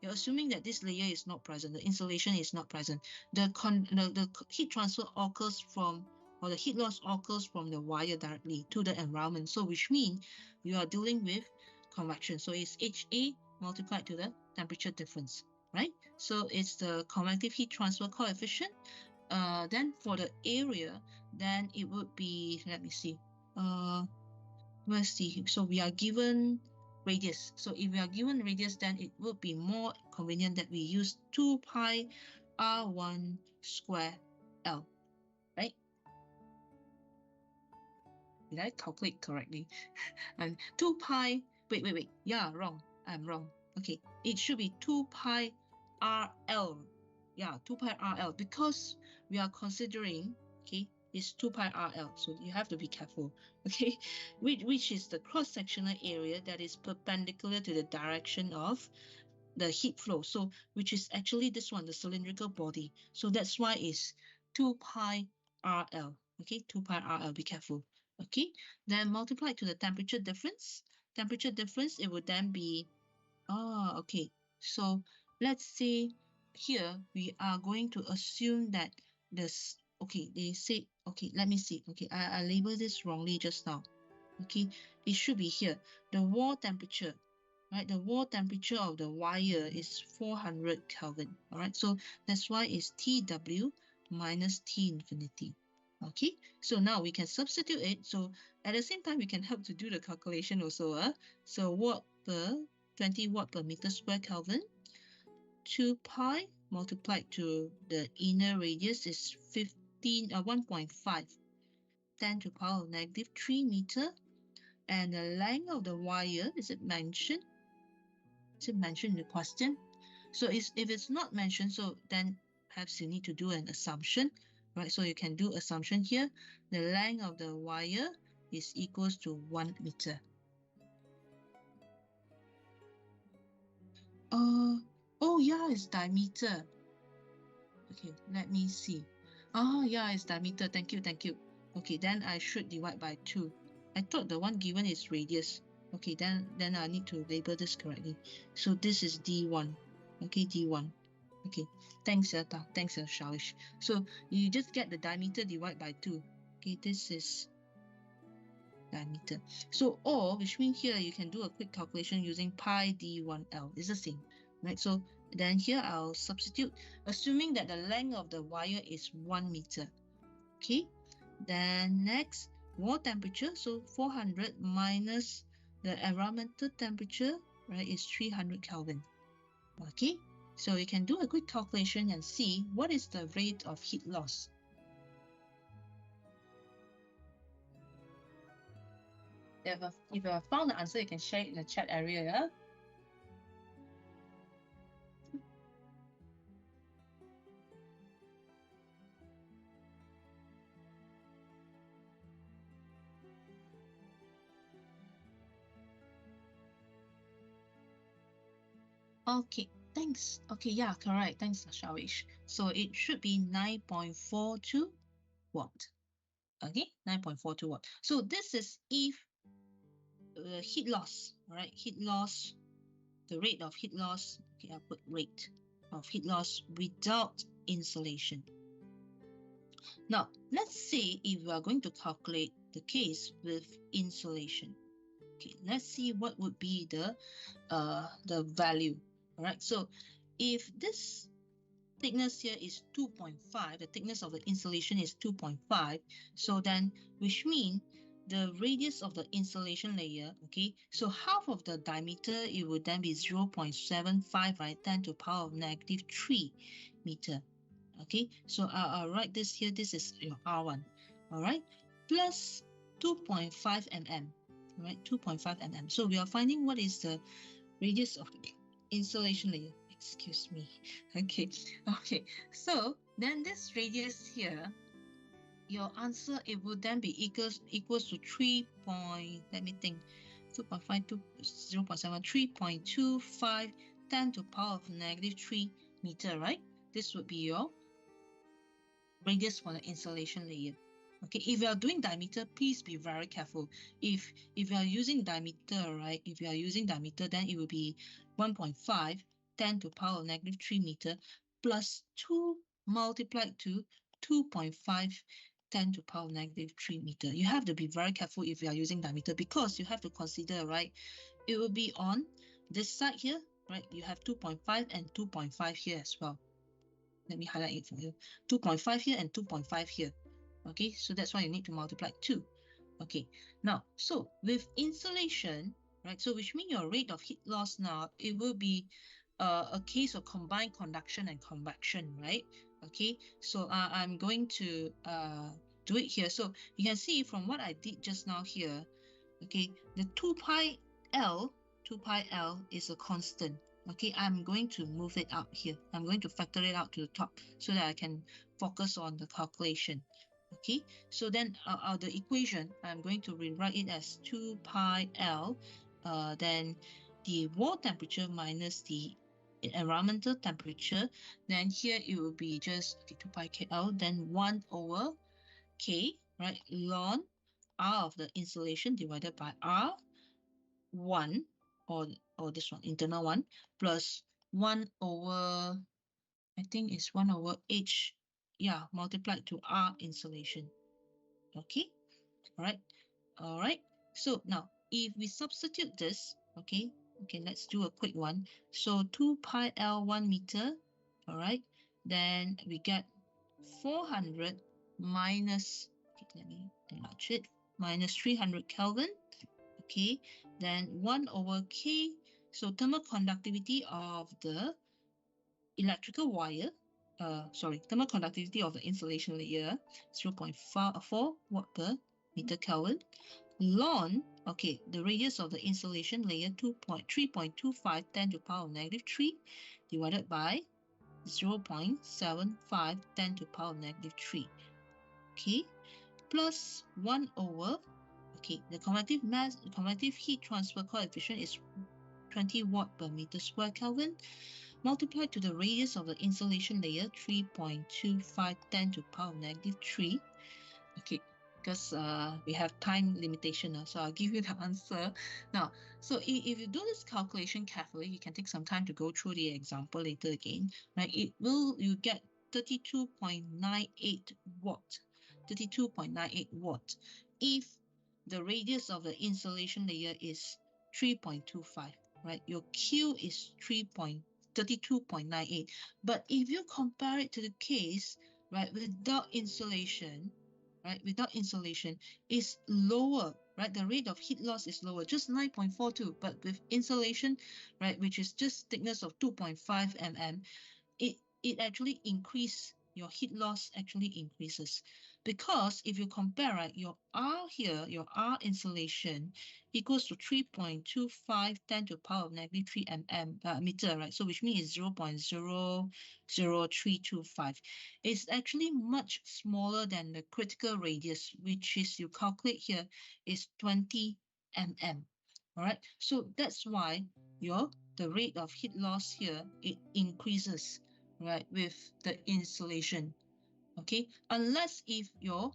You're assuming that this layer is not present, the insulation is not present. The heat transfer occurs from, or the heat loss occurs from the wire directly to the environment. So which means you are dealing with convection. So it's HA multiplied to the temperature difference, right? So it's the convective heat transfer coefficient. Then for the area, then it would be, let me see. Let's see. So we are given radius. So if we are given radius, then it will be more convenient that we use 2 pi r1 square L, right? Did I calculate correctly? And 2 pi, wait. Yeah, wrong. I'm wrong. Okay, it should be 2 pi RL. Yeah, 2 pi RL because we are considering, okay, it's 2 pi RL. So you have to be careful, okay? Which is the cross-sectional area that is perpendicular to the direction of the heat flow. So which is actually this one, the cylindrical body. So that's why it's 2 pi RL. Okay, 2 pi RL, be careful. Okay, then multiply to the temperature difference. Temperature difference, it would then be, okay. So let's say here we are going to assume that this, okay, they say, okay, let me see. Okay, I labeled this wrongly just now. Okay, it should be here. The wall temperature, right? The wall temperature of the wire is 400 Kelvin. All right, so that's why it's TW minus T infinity. Okay, so now we can substitute it. So at the same time, we can help to do the calculation also. So watt per 20 watt per meter square Kelvin, 2 pi multiplied to the inner radius is 1.5, 10 to the power of negative 3 meter. And the length of the wire, is it mentioned? Is it mentioned in the question? So if it's not mentioned, so then perhaps you need to do an assumption, right? So you can do assumption here. The length of the wire is equals to 1 meter. Oh yeah, it's diameter. Okay, let me see. Oh yeah, it's diameter. Thank you. Okay, then I should divide by 2. I thought the one given is radius. Okay, then I need to label this correctly. So this is D1. Okay, D1. Okay, thanks, Shalish. So you just get the diameter divided by 2. Okay, this is diameter. So or, which means here you can do a quick calculation using pi D1L. It's the same, right? So then here I'll substitute, assuming that the length of the wire is 1 meter. Okay, then next, wall temperature. So 400 minus the environmental temperature, right, is 300 Kelvin. Okay, So you can do a quick calculation and see what is the rate of heat loss. If you have found the answer, you can share it in the chat area. Yeah? Okay, thanks. Okay, yeah, correct. Thanks, Shawish. So it should be 9.42 watt. Okay, 9.42 watt. So this is if heat loss, right? Heat loss, the rate of heat loss. Okay, I'll put rate of heat loss without insulation. Now, let's say if we are going to calculate the case with insulation. Okay, let's see what would be the value. All right, so if this thickness here is 2.5, the thickness of the insulation is 2.5, so then which means the radius of the insulation layer, okay, so half of the diameter, it would then be 0.75, right, 10 to the power of negative 3 meter. Okay, so I'll write this here. This is your R1, all right, plus 2.5 mm, right, 2.5 mm. So we are finding what is the radius of the insulation layer. Excuse me. Okay, okay. So then this radius here, your answer, it would then be equals to 3 point, let me think, 2.5 to 0.7, 3.25, 10 to the power of negative 3 meter, right? This would be your radius for the insulation layer. Okay, if you are doing diameter, please be very careful. If you are using diameter, right, if you are using diameter, then it will be 1.5, 10 to the power of negative 3 meter plus 2 multiplied to 2.5, 10 to the power of negative 3 meter. You have to be very careful if you are using diameter, because you have to consider, right, it will be on this side here, right, you have 2.5 and 2.5 here as well. Let me highlight it for you. 2.5 here and 2.5 here. Okay, so that's why you need to multiply 2. Okay, now, so with insulation, right, so which means your rate of heat loss now, it will be a case of combined conduction and convection, right? Okay, so I'm going to do it here. So you can see from what I did just now here, okay, the 2 pi L is a constant. Okay, I'm going to move it out here. I'm going to factor it out to the top so that I can focus on the calculation. Okay, so then the equation, I'm going to rewrite it as 2 pi L, then the wall temperature minus the environmental temperature. Then here it will be just, okay, 2 pi KL, then 1 over K, right, ln R of the insulation divided by R1, or this one, internal one, plus 1 over, I think it's 1 over H, yeah, multiplied to R insulation. Okay, all right. So now, if we substitute this, okay, let's do a quick one. So 2 pi L 1 meter, all right, then we get 400 minus, okay, let me enlarge it, minus 300 Kelvin, okay, then 1 over K, so thermal conductivity of the electrical wire, thermal conductivity of the insulation layer, 0.4 watt per meter Kelvin, ln, okay, the radius of the insulation layer, 3.25, 10 to the power of negative 3, divided by 0.75, 10 to the power of negative 3, okay, plus 1 over, okay, the convective heat transfer coefficient is 20 watt per meter square Kelvin, multiplied to the radius of the insulation layer, 3.25, 10 to the power of negative 3. Okay, because we have time limitation, so I'll give you the answer. Now, so if you do this calculation carefully, you can take some time to go through the example later again, right? You get 32.98 watt, 32.98 watt, if the radius of the insulation layer is 3.25, right? Your Q is 32.98. But if you compare it to the case, right, without insulation, right, without insulation, is lower right? The rate of heat loss is lower, just 9.42, but with insulation, right, which is just thickness of 2.5 mm, it actually your heat loss actually increases. Because if you compare, right, your R here, your R insulation equals to 3.25 10 to the power of negative 3 meter, right? So which means it's 0.00325. It's actually much smaller than the critical radius, which is, you calculate here, is 20 mm. All right, so that's why the rate of heat loss here, it increases, right, with the insulation. Okay, unless if the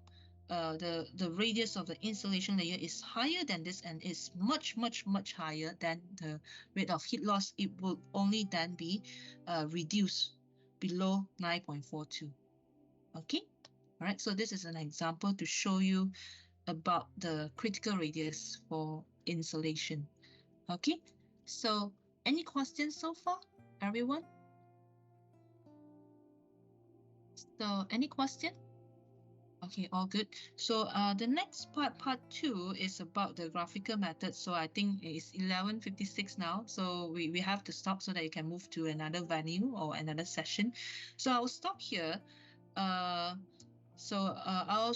radius of the insulation layer is higher than this and is much higher than the rate of heat loss, it will only then be reduced below 9.42. Okay, all right, so this is an example to show you about the critical radius for insulation. Okay, so any questions so far, everyone? So any question? Okay, all good. So the next part 2, is about the graphical method. So I think it's 11:56 now. So we have to stop so that you can move to another venue or another session. So I'll stop here. Uh, I'll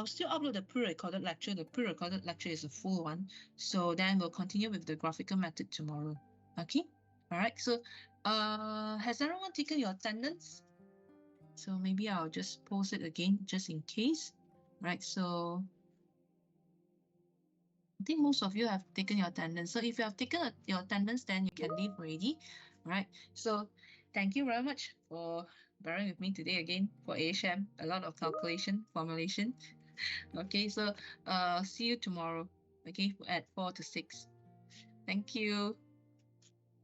still upload the pre-recorded lecture. The pre-recorded lecture is a full one. So then we'll continue with the graphical method tomorrow. Okay. All right. So has everyone taken your attendance? So maybe I'll just post it again just in case, right? So I think most of you have taken your attendance. So if you have taken your attendance, then you can leave already, right? So thank you very much for bearing with me today again for AHM. A lot of calculation, formulation. Okay, so see you tomorrow, okay, at 4 to 6. Thank you.